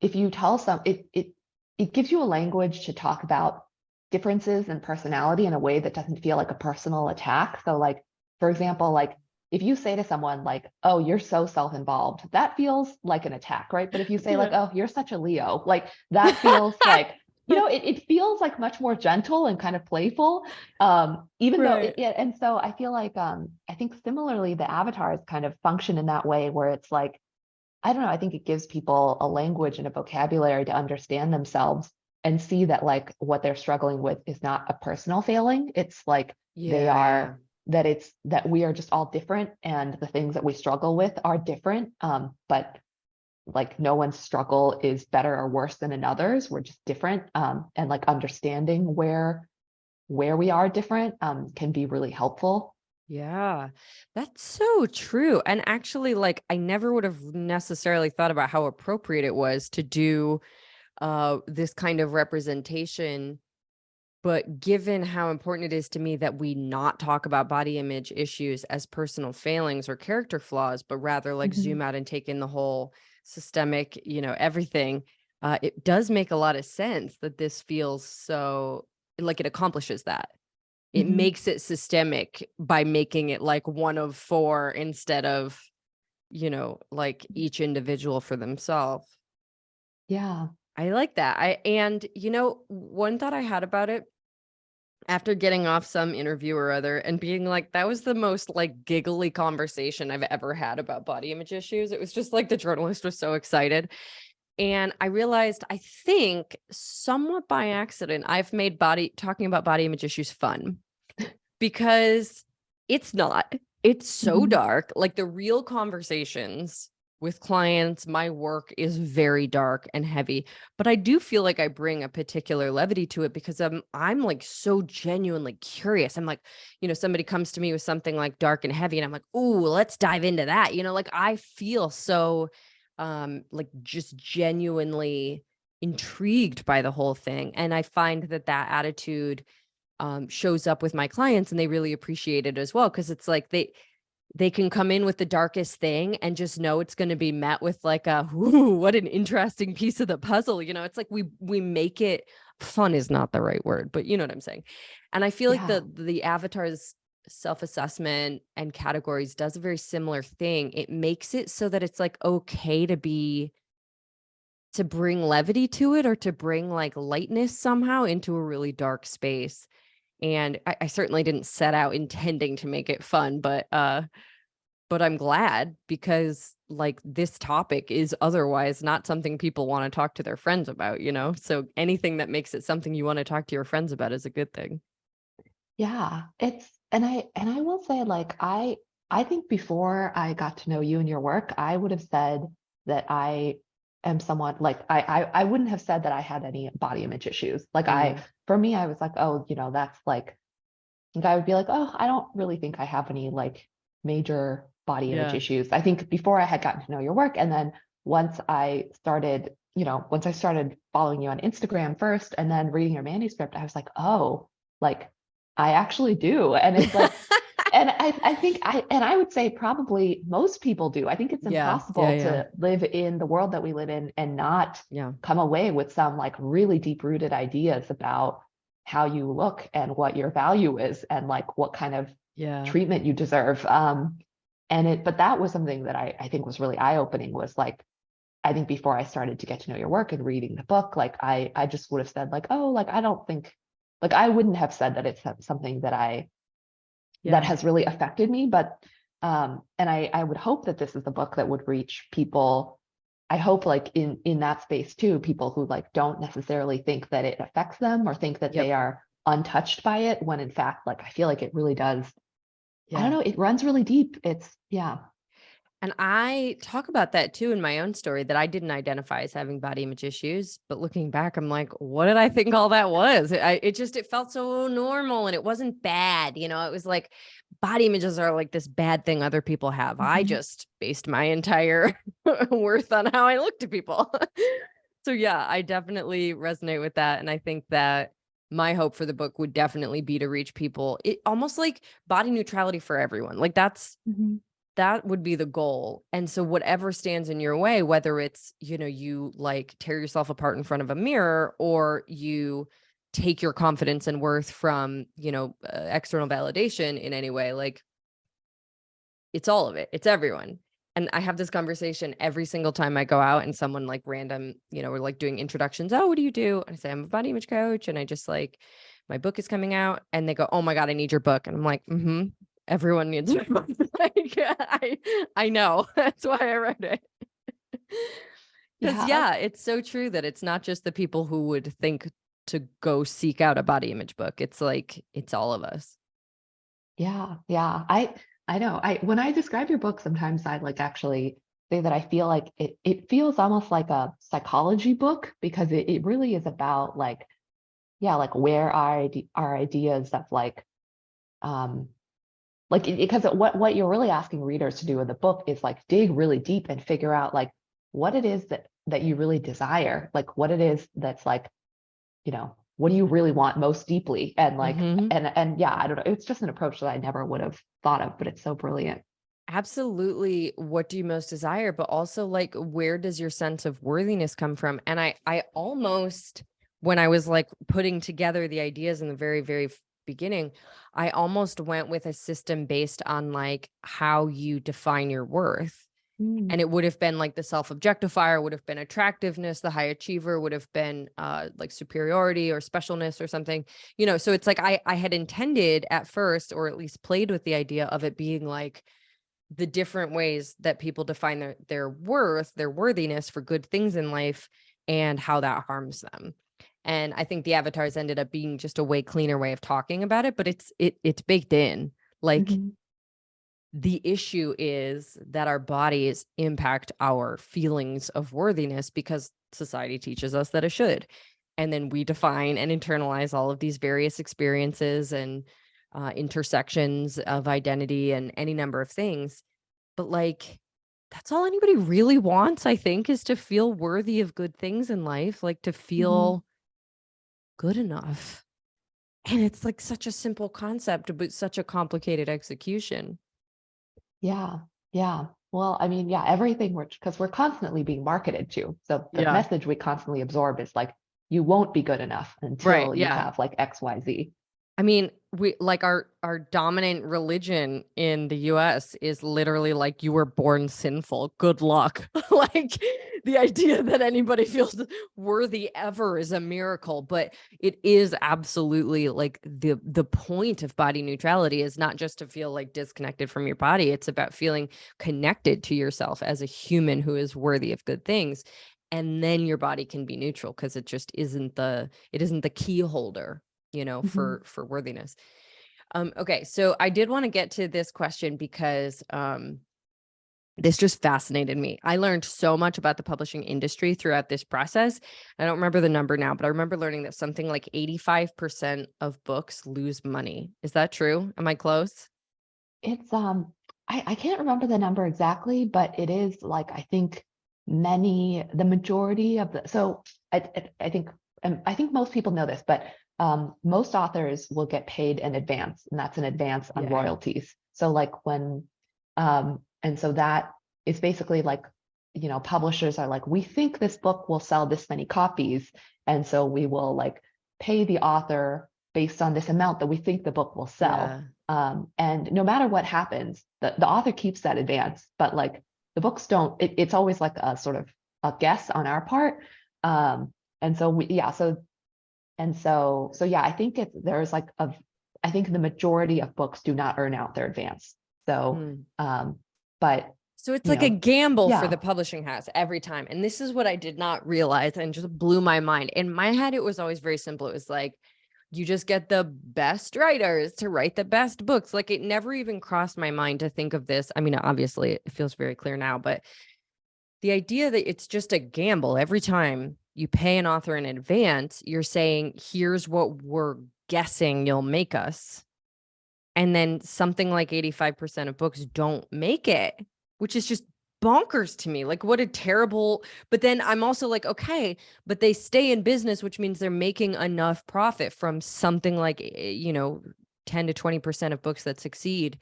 if you tell some it gives you a language to talk about differences in personality in a way that doesn't feel like a personal attack. So like, for example, like if you say to someone like, oh, you're so self-involved, that feels like an attack, right? But if you say like,
Yeah.
oh, you're such a Leo, like that feels like, it feels like much more gentle and kind of playful. Even though
Right.
and so I feel like I think similarly the avatars kind of function in that way where it's like, I don't know, I think it gives people a language and a vocabulary to understand themselves and see that like what they're struggling with is not a personal failing. It's like they
Yeah. Yeah.
are that we are just all different, and the things that we struggle with are different. But like no one's struggle is better or worse than another's. We're just different. And like understanding where we are different can be really helpful.
Yeah, that's so true. And actually, like, I never would have necessarily thought about how appropriate it was to do this kind of representation. But given how important it is to me that we not talk about body image issues as personal failings or character flaws, but rather like
Mhm.
zoom out and take in the whole systemic, everything, it does make a lot of sense that this feels so like it accomplishes that. It
Mhm.
makes it systemic by making it like one of four instead of, like each individual for themselves.
Yeah.
I like that. And one thought I had about it after getting off some interview or other and being like, that was the most like giggly conversation I've ever had about body image issues. It was just like the journalist was so excited. And I realized, I think somewhat by accident, I've made talking about body image issues fun because it's not. It's so
Mhm.
dark. Like the real conversations with clients, my work is very dark and heavy, but I do feel like I bring a particular levity to it because I'm like so genuinely curious. I'm like, somebody comes to me with something like dark and heavy and I'm like, "Ooh, let's dive into that." Like I feel so like just genuinely intrigued by the whole thing. And I find that attitude shows up with my clients and they really appreciate it as well because it's like they can come in with the darkest thing and just know it's going to be met with like a ooh, what an interesting piece of the puzzle. It's like we make it fun is not the right word, but you know what I'm saying. And I feel like
Yeah.
the avatar's self-assessment and categories does a very similar thing. It makes it so that it's like okay to bring levity to it or to bring like lightness somehow into a really dark space. And I certainly didn't set out intending to make it fun, but I'm glad because like this topic is otherwise not something people want to talk to their friends about. So anything that makes it something you want to talk to your friends about is a good thing.
Yeah. And I will say, like, I think before I got to know you and your work, I would have said that I am someone like I wouldn't have said that I had any body image issues. Like
Mm,
for me, I was like, oh, that's like I would be like, oh, I don't really think I have any like major body image
yeah.
issues. I think before I had gotten to know your work, and then once I started following you on Instagram first, and then reading your manuscript, I was like, oh, like I actually do, and it's like, and I would say probably most people do. I think it's
Yeah, yeah,
impossible
yeah,
to live in the world that we live in and not
yeah,
come away with some like really deep rooted ideas about how you look and what your value is and like what kind of
yeah,
treatment you deserve. But that was something that I think was really eye opening was like, I think before I started to get to know your work and reading the book, like I just would have said like, oh, like I don't think, like I wouldn't have said that it's something that
yeah,
has really affected me. But and I would hope that this is a book that would reach people. I hope like in that space too, people who like don't necessarily think that it affects them or think that
yep,
they are untouched by it, when in fact, like I feel like it really does. I don't
yeah.
know, it runs really deep. It's yeah.
And I talk about that too in my own story that I didn't identify as having body image issues. But looking back, I'm like, what did I think all that was? It felt so normal and it wasn't bad. It was like body images are like this bad thing other people have. I
Mhm.
just based my entire worth on how I look to people. So yeah, I definitely resonate with that. And I think that my hope for the book would definitely be to reach people. It almost like body neutrality for everyone. Like
Mhm.
that would be the goal. And so whatever stands in your way, whether it's, you like tear yourself apart in front of a mirror or you take your confidence and worth from, external validation in any way, like it's all of it. It's everyone. And I have this conversation every single time I go out and someone like random, we're like doing introductions. Oh, what do you do? And I say, I'm a body image coach. And I just like, my book is coming out. And they go, oh my God, I need your book. And I'm like, mm-hmm. Everyone needs my book. Like, I know. That's why I read it. Because
Yeah.
yeah, it's so true that it's not just the people who would think to go seek out a body image book. It's like, it's all of us.
Yeah. Yeah. I know. I when I describe your book, sometimes I like actually say that I feel like it feels almost like a psychology book because it really is about like, yeah, like where our ideas of like um because what you're really asking readers to do in the book is like dig really deep and figure out like what it is that you really desire, like what it is that's like, what do you really want most deeply? And like,
Mhm.
and yeah, I don't know. It's just an approach that I never would have thought of, but it's so brilliant.
Absolutely. What do you most desire? But also like, where does your sense of worthiness come from? And I almost, when I was like putting together the ideas in the very, very beginning, I almost went with a system based on like how you define your worth.
Mm,
And it would have been like the self-objectifier would have been attractiveness, the high achiever would have been like superiority or specialness or something, so it's like I had intended at first, or at least played with the idea of it being like the different ways that people define their worth, their worthiness for good things in life, and how that harms them. And I think the avatars ended up being just a way cleaner way of talking about it, but it's baked in. Like,
mhm,
the issue is that our bodies impact our feelings of worthiness because society teaches us that it should. And then we define and internalize all of these various experiences and intersections of identity and any number of things. But like, that's all anybody really wants, I think, is to feel worthy of good things in life, like to
mhm.
feel good enough. And it's like such a simple concept, but such a complicated execution.
Yeah, yeah. Well, I mean, yeah, everything because we're constantly being marketed to. So the
Yeah.
message we constantly absorb is like, you won't be good enough
Right.
until you
Yeah.
have like XYZ.
I mean, we like our dominant religion in the US is literally like you were born sinful. Good luck. Like the idea that anybody feels worthy ever is a miracle, but it is absolutely like the point of body neutrality is not just to feel like disconnected from your body. It's about feeling connected to yourself as a human who is worthy of good things. And then your body can be neutral because it isn't the key holder,
Mhm.
for worthiness. Okay, so I did want to get to this question because this just fascinated me. I learned so much about the publishing industry throughout this process. I don't remember the number now, but I remember learning that something like 85% of books lose money. Is that true? Am I close?
It's I can't remember the number exactly, but it is like I think the majority of the so I think and I think most people know this, but most authors will get paid in advance, and that's an advance on
Yeah.
royalties. So like and so that is basically like, publishers are like, we think this book will sell this many copies, and so we will like pay the author based on this amount that we think the book will sell.
Yeah.
And no matter what happens, the author keeps that advance, but like the books don't, it's always like a sort of a guess on our part. And so yeah, I think I think the majority of books do not earn out their advance. So,
Hmm.
but
So it's like a gamble for
yeah,
the publishing house every time. And this is what I did not realize and just blew my mind. In my head, it was always very simple. It was like, you just get the best writers to write the best books. Like it never even crossed my mind to think of this. I mean, obviously it feels very clear now, but the idea that it's just a gamble every time you pay an author in advance, you're saying, here's what we're guessing you'll make us. And then something like 85% of books don't make it, which is just bonkers to me. Like, what a terrible. But then I'm also like, okay, but they stay in business, which means they're making enough profit from something like, 10 to 20% of books that succeed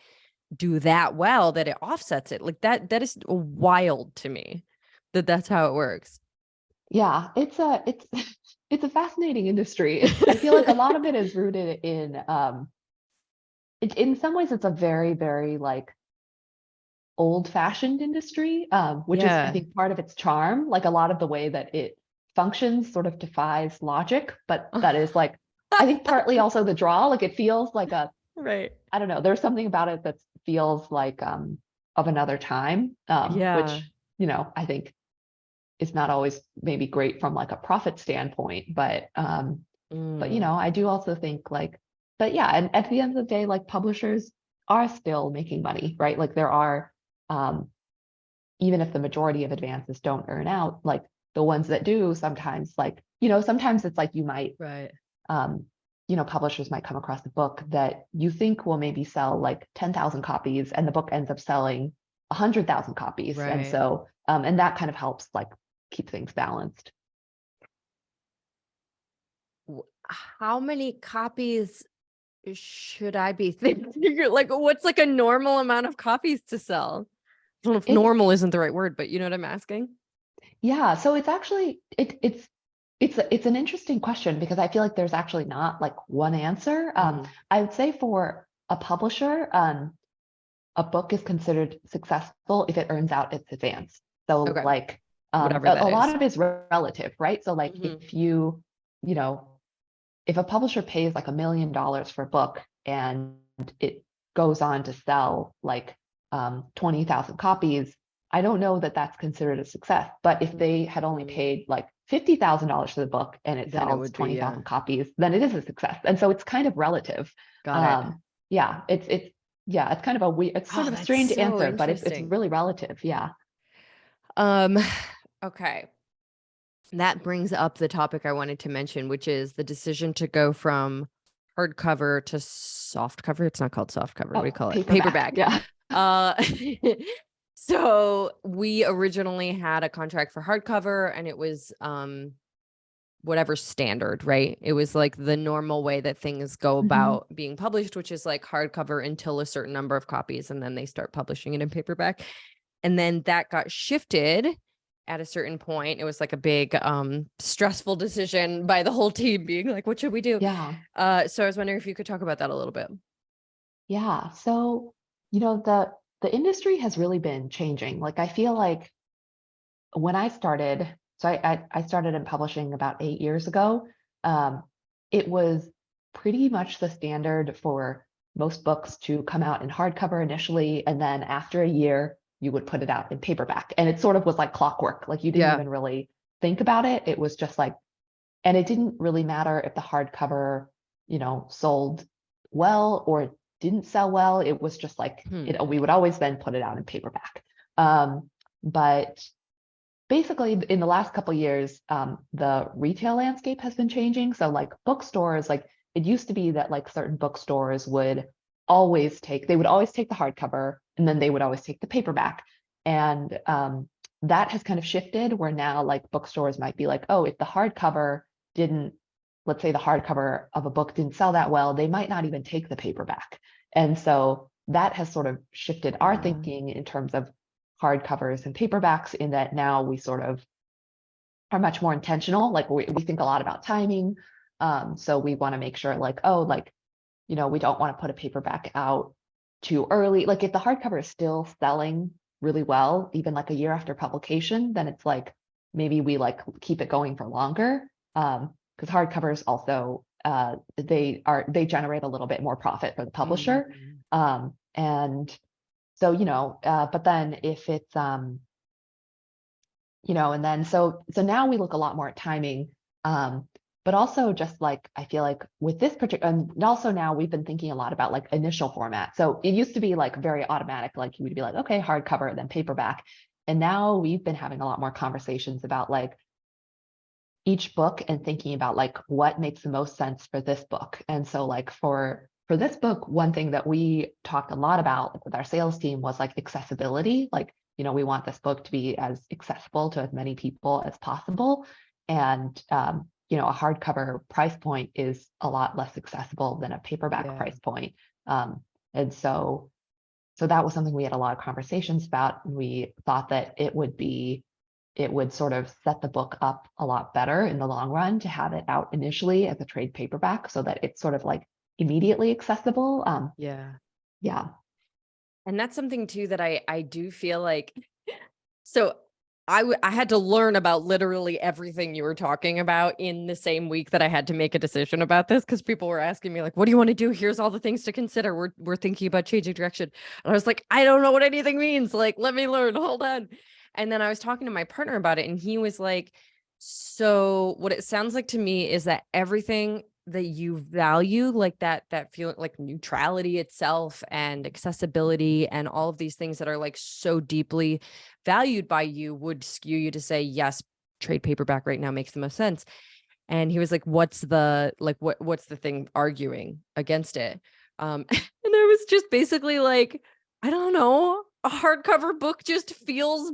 do that well that it offsets it. Like that is wild to me that that's how it works.
yeah, it's it's a fascinating industry. I feel like a lot of it is rooted in some ways it's a very, very like old-fashioned industry, which is I
Yeah.
think part of its charm. Like a lot of the way that it functions sort of defies logic, but that is like I think partly also the draw. Like it feels like
Right.
I don't know, there's something about it that feels like of another time,
Yeah.
which, I think is not always maybe great from like a profit standpoint, but
Mm,
I do also think like, but yeah, and at the end of the day, like publishers are still making money, right? Like there are, um, even if the majority of advances don't earn out, like the ones that do sometimes, like, sometimes it's like you might,
right.
um, publishers might come across a book that you think will maybe sell like 10,000 copies and the book ends up selling 100,000 copies. And
Right.
so, and that kind of helps like keep things balanced.
How many copies should I be thinking? Like, what's like a normal amount of copies to sell? I don't know if
It's,
normal isn't the right word, but you know what I'm asking?
yeah, so it's actually, it's an interesting question because I feel like there's actually not like one answer. I would say for a publisher, a book is considered successful if it earns out its advance. So
Okay.
like
Whatever
a
that
lot
is.
of it is relative, right? So like
Mhm.
if you know, if a publisher pays like $1 million for a book and it goes on to sell like 20,000 copies, I don't know that that's considered a success. But if they had only paid like $50,000 for the book and it
Then it
sells
would be, yeah.
20,000 copies, then it is a success. And so it's kind of relative.
Got it.
Yeah, it's kind of it's sort
Oh,
of a
that's
strange
so
answer, but it's
interesting.
really relative. Yeah.
Um, okay. That brings up the topic I wanted to mention, which is the decision to go from hardcover to soft cover. It's not called soft cover. What do you
Oh,
call it?
paperback.
Paperback.
Yeah.
Uh, so we originally had a contract for hardcover and it was whatever standard, right? It was like the normal way that things go
Mhm.
about being published, which is like hardcover until a certain number of copies and then they start publishing it in paperback. And then that got shifted at a certain point. It was like a big stressful decision by the whole team being like, what should we do?
Yeah.
So I was wondering if you could talk about that a little bit.
Yeah. So, the industry has really been changing. Like I feel like when I started, so I started in publishing about 8 years ago. Um, it was pretty much the standard for most books to come out in hardcover initially, and then after a year, you would put it out in paperback. And it sort of was like clockwork. Like you didn't
Yeah.
even really think about it. It was just like, and it didn't really matter if the hardcover, sold well or it didn't sell well. It was just like
Hmm.
we would always then put it out in paperback. But basically in the last couple of years, the retail landscape has been changing. So like bookstores, like it used to be that like certain bookstores would they would always take the hardcover and then they would always take the paperback. And that has kind of shifted where now like bookstores might be like, oh, if the hardcover didn't, let's say the hardcover of a book didn't sell that well, they might not even take the paperback. And so that has sort of shifted our thinking in terms of hardcovers and paperbacks in that now we sort of are much more intentional. Like we think a lot about timing. So we want to make sure like, oh, like, we don't want to put a paperback out too early. Like if the hardcover is still selling really well, even like a year after publication, then it's like maybe we like keep it going for longer. Because hardcovers also they generate a little bit more profit for the publisher.
Mhm.
And so, but then if it's and then so now we look a lot more at timing. But also just like I feel like with this particular, and also now we've been thinking a lot about like initial format. So it used to be like very automatic, like you would be like, okay, hardcover, then paperback. And now we've been having a lot more conversations about like each book and thinking about like what makes the most sense for this book. And so like for this book, one thing that we talked a lot about with our sales team was like accessibility. Like, we want this book to be as accessible to as many people as possible. And a hardcover price point is a lot less accessible than a paperback
Yeah.
price point. And so that was something we had a lot of conversations about. And we thought that it would sort of set the book up a lot better in the long run to have it out initially as a trade paperback so that it's sort of like immediately accessible.
Yeah.
Yeah.
And that's something too that I do feel like, so I had to learn about literally everything you were talking about in the same week that I had to make a decision about this, because people were asking me like, what do you want to do? Here's all the things to consider. We're thinking about changing direction. And I was like, I don't know what anything means. Like, let me learn. Hold on. And then I was talking to my partner about it and he was like, so what it sounds like to me is that everything that you value, like that feeling, like neutrality itself and accessibility and all of these things that are like so deeply valued by you, would skew you to say, yes, trade paperback right now makes the most sense. And he was like, what's the thing arguing against it? And I was just basically like, I don't know, a hardcover book just feels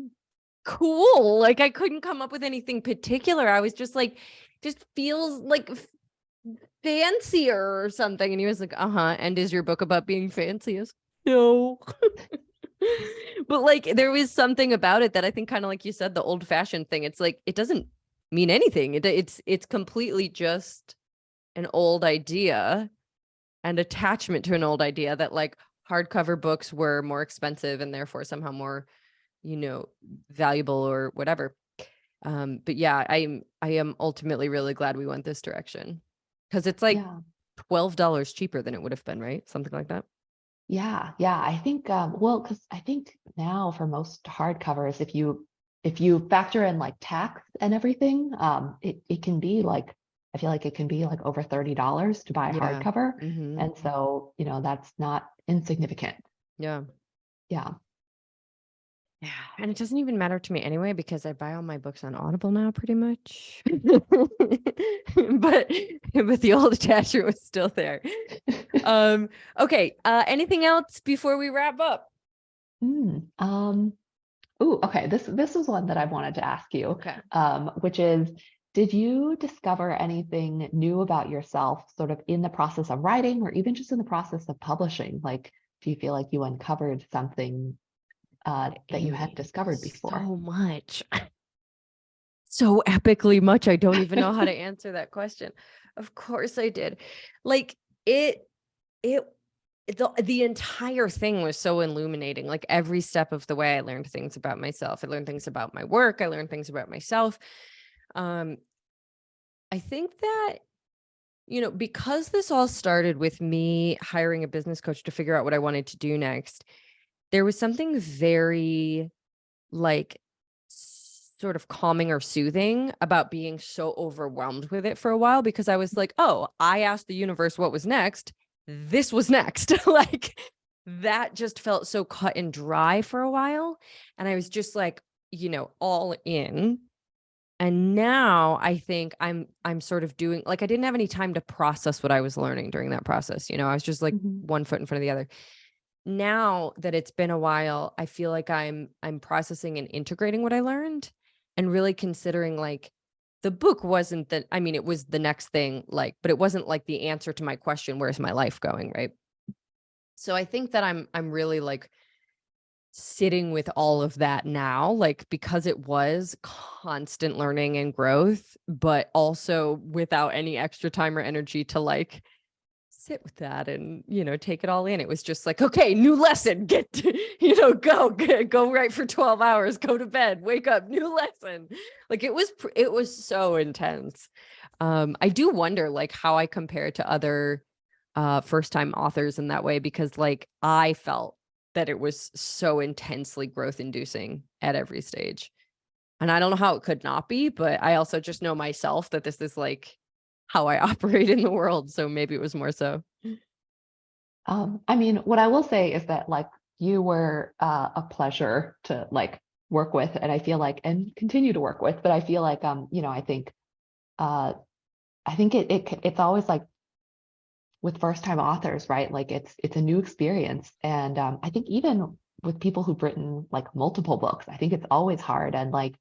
cool. Like I couldn't come up with anything particular. I was just like, just feels like fancier or something. And he was like, uh-huh. And is your book about being fanciest? No. But like there was something about it that I think, kind of like you said, the old fashioned thing. It's like it doesn't mean anything. It's completely just an old idea and attachment to an old idea that like hardcover books were more expensive and therefore somehow more, valuable or whatever. But yeah, I am ultimately really glad we went this direction, because it's like
Yeah.
$12 cheaper than it would have been, right? Something like that.
Yeah, yeah. I think well, because I think now for most hardcovers, if you factor in like tax and everything, it can be like, I feel like it can be like over $30 to buy a
Yeah.
hardcover.
Mm-hmm.
And so, that's not insignificant.
Yeah.
Yeah.
Yeah. And it doesn't even matter to me anyway, because I buy all my books on Audible now, pretty much. but the old attachment was still there. Okay. Anything else before we wrap up?
Okay. This was one that I wanted to ask you,
Okay.
which is, did you discover anything new about yourself sort of in the process of writing or even just in the process of publishing? Like, do you feel like you uncovered something that you hadn't
Amy,
discovered before?
so much. So epically much. I don't even know how to answer that question. Of course I did. Like it it the entire thing was so illuminating. Like every step of the way I learned things about myself. I learned things about my work. I learned things about myself. Um I think that, because this all started with me hiring a business coach to figure out what I wanted to do next, there was something very like sort of calming or soothing about being so overwhelmed with it for a while, because I was like, oh, I asked the universe what was next. This was next. Like that just felt so cut and dry for a while. And I was just like, all in. And now I think I'm sort of doing, like, I didn't have any time to process what I was learning during that process. I was just like
Mhm.
one foot in front of the other. Now that it's been a while, I feel like I'm processing and integrating what I learned, and really considering like the book wasn't the, I mean, it was the next thing, like, but it wasn't like the answer to my question, where's my life going, right? So I think that I'm really like sitting with all of that now, like, because it was constant learning and growth, but also without any extra time or energy to like sit with that and, take it all in. It was just like, okay, new lesson, get to, go write for 12 hours, go to bed, wake up, new lesson. Like it was so intense. I do wonder like how I compare to other first time authors in that way, because like I felt that it was so intensely growth inducing at every stage. And I don't know how it could not be, but I also just know myself that this is like how I operate in the world. So maybe it was more so.
I mean, what I will say is that like you were a pleasure to like work with, and I feel like and continue to work with. But I feel like uh, I think it's always like with first time authors, right? Like it's a new experience, and I think even with people who've written like multiple books, I think it's always hard and like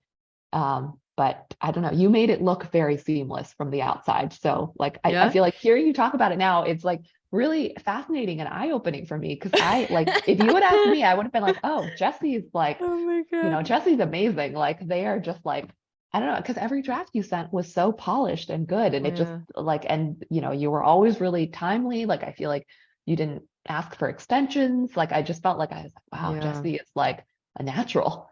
but I don't know, you made it look very seamless from the outside. So like I
Yeah.
feel like hearing you talk about it now, it's like really fascinating and eye-opening for me. Cause I like if you had asked me, I would have been like, oh, Jesse's like,
Oh my God.
Jesse's amazing. Like they are just like, I don't know, because every draft you sent was so polished and good. And it just
Yeah.
like, and you were always really timely. Like I feel like you didn't ask for extensions. Like I just felt like I was like, wow,
Yeah.
Jesse is like a natural.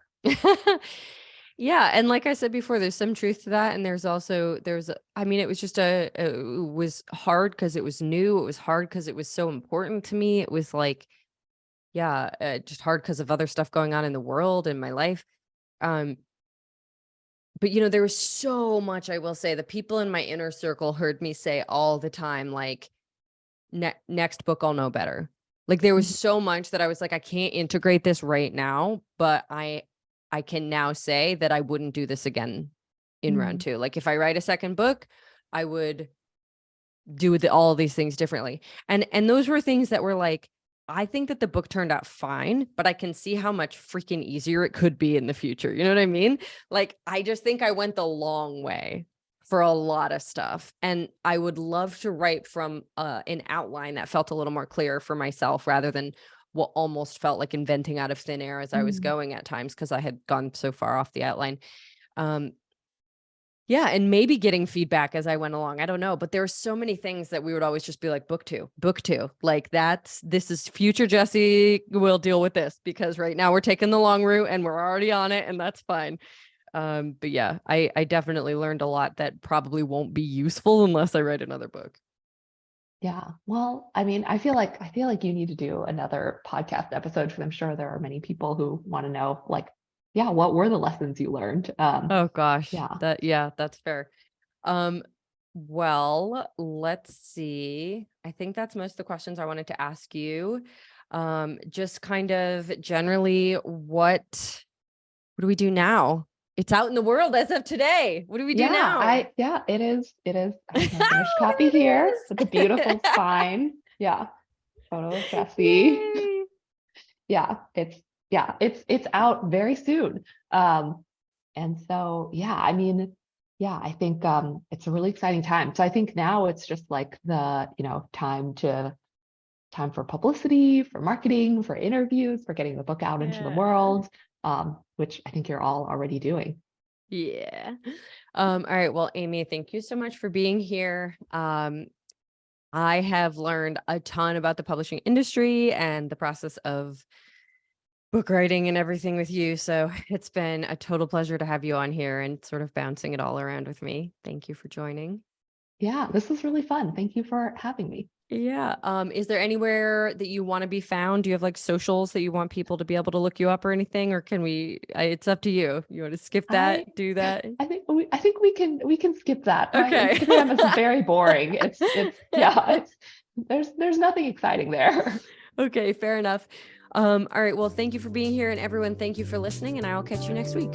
Yeah, and like I said before, there's some truth to that, and I mean, it was just it was hard because it was new. It was hard because it was so important to me. It was like, yeah, just hard because of other stuff going on in the world and my life. Um, but there was so much, I will say, the people in my inner circle heard me say all the time, like, next book I'll know better. Like there was
Mhm.
so much that I was like, I can't integrate this right now, but I can now say that I wouldn't do this again in round
Mhm.
two. Like if I write a second book, I would do all of these things differently. And those were things that were like, I think that the book turned out fine, but I can see how much freaking easier it could be in the future. You know what I mean? Like, I just think I went the long way for a lot of stuff. And I would love to write from an outline that felt a little more clear for myself rather than what almost felt like inventing out of thin air as I was
Mm.
going at times because I had gone so far off the outline. Um, yeah, and maybe getting feedback as I went along. I don't know, but there were so many things that we would always just be like, book two, book two. Like this is future Jesse will deal with this because right now we're taking the long route and we're already on it and that's fine. But yeah, I definitely learned a lot that probably won't be useful unless I write another book.
Yeah. Well, I mean, I feel like you need to do another podcast episode because I'm sure there are many people who want to know, like, yeah, what were the lessons you learned?
Oh gosh,
Yeah.
that's fair. Um, well, let's see. I think that's most of the questions I wanted to ask you. Just kind of generally, what do we do now? It's out in the world as of today. What do we do now?
It is. It is. I have my finished
Oh,
copy
there
here
it
with a beautiful
is.
spine. Yeah. Photo of Jesse.
Yay.
It's out very soon. And so I mean, I think it's a really exciting time. So I think now it's just like the, time for publicity, for marketing, for interviews, for getting the book out into the
Yeah.
world, which I think you're all already doing.
Yeah. All right. Well, Amy, thank you so much for being here. I have learned a ton about the publishing industry and the process of book writing and everything with you. So it's been a total pleasure to have you on here and sort of bouncing it all around with me. Thank you for joining.
Yeah, this was really fun. Thank you for having me.
Yeah. Is there anywhere that you want to be found? Do you have like socials that you want people to be able to look you up or anything? Or can it's up to you. You want to skip
I
that, do that?
I think we can skip that. My
Okay.
Instagram is very boring. There's nothing exciting there.
Okay, fair enough. All right. Well, thank you for being here and everyone, thank you for listening and I'll catch you next week.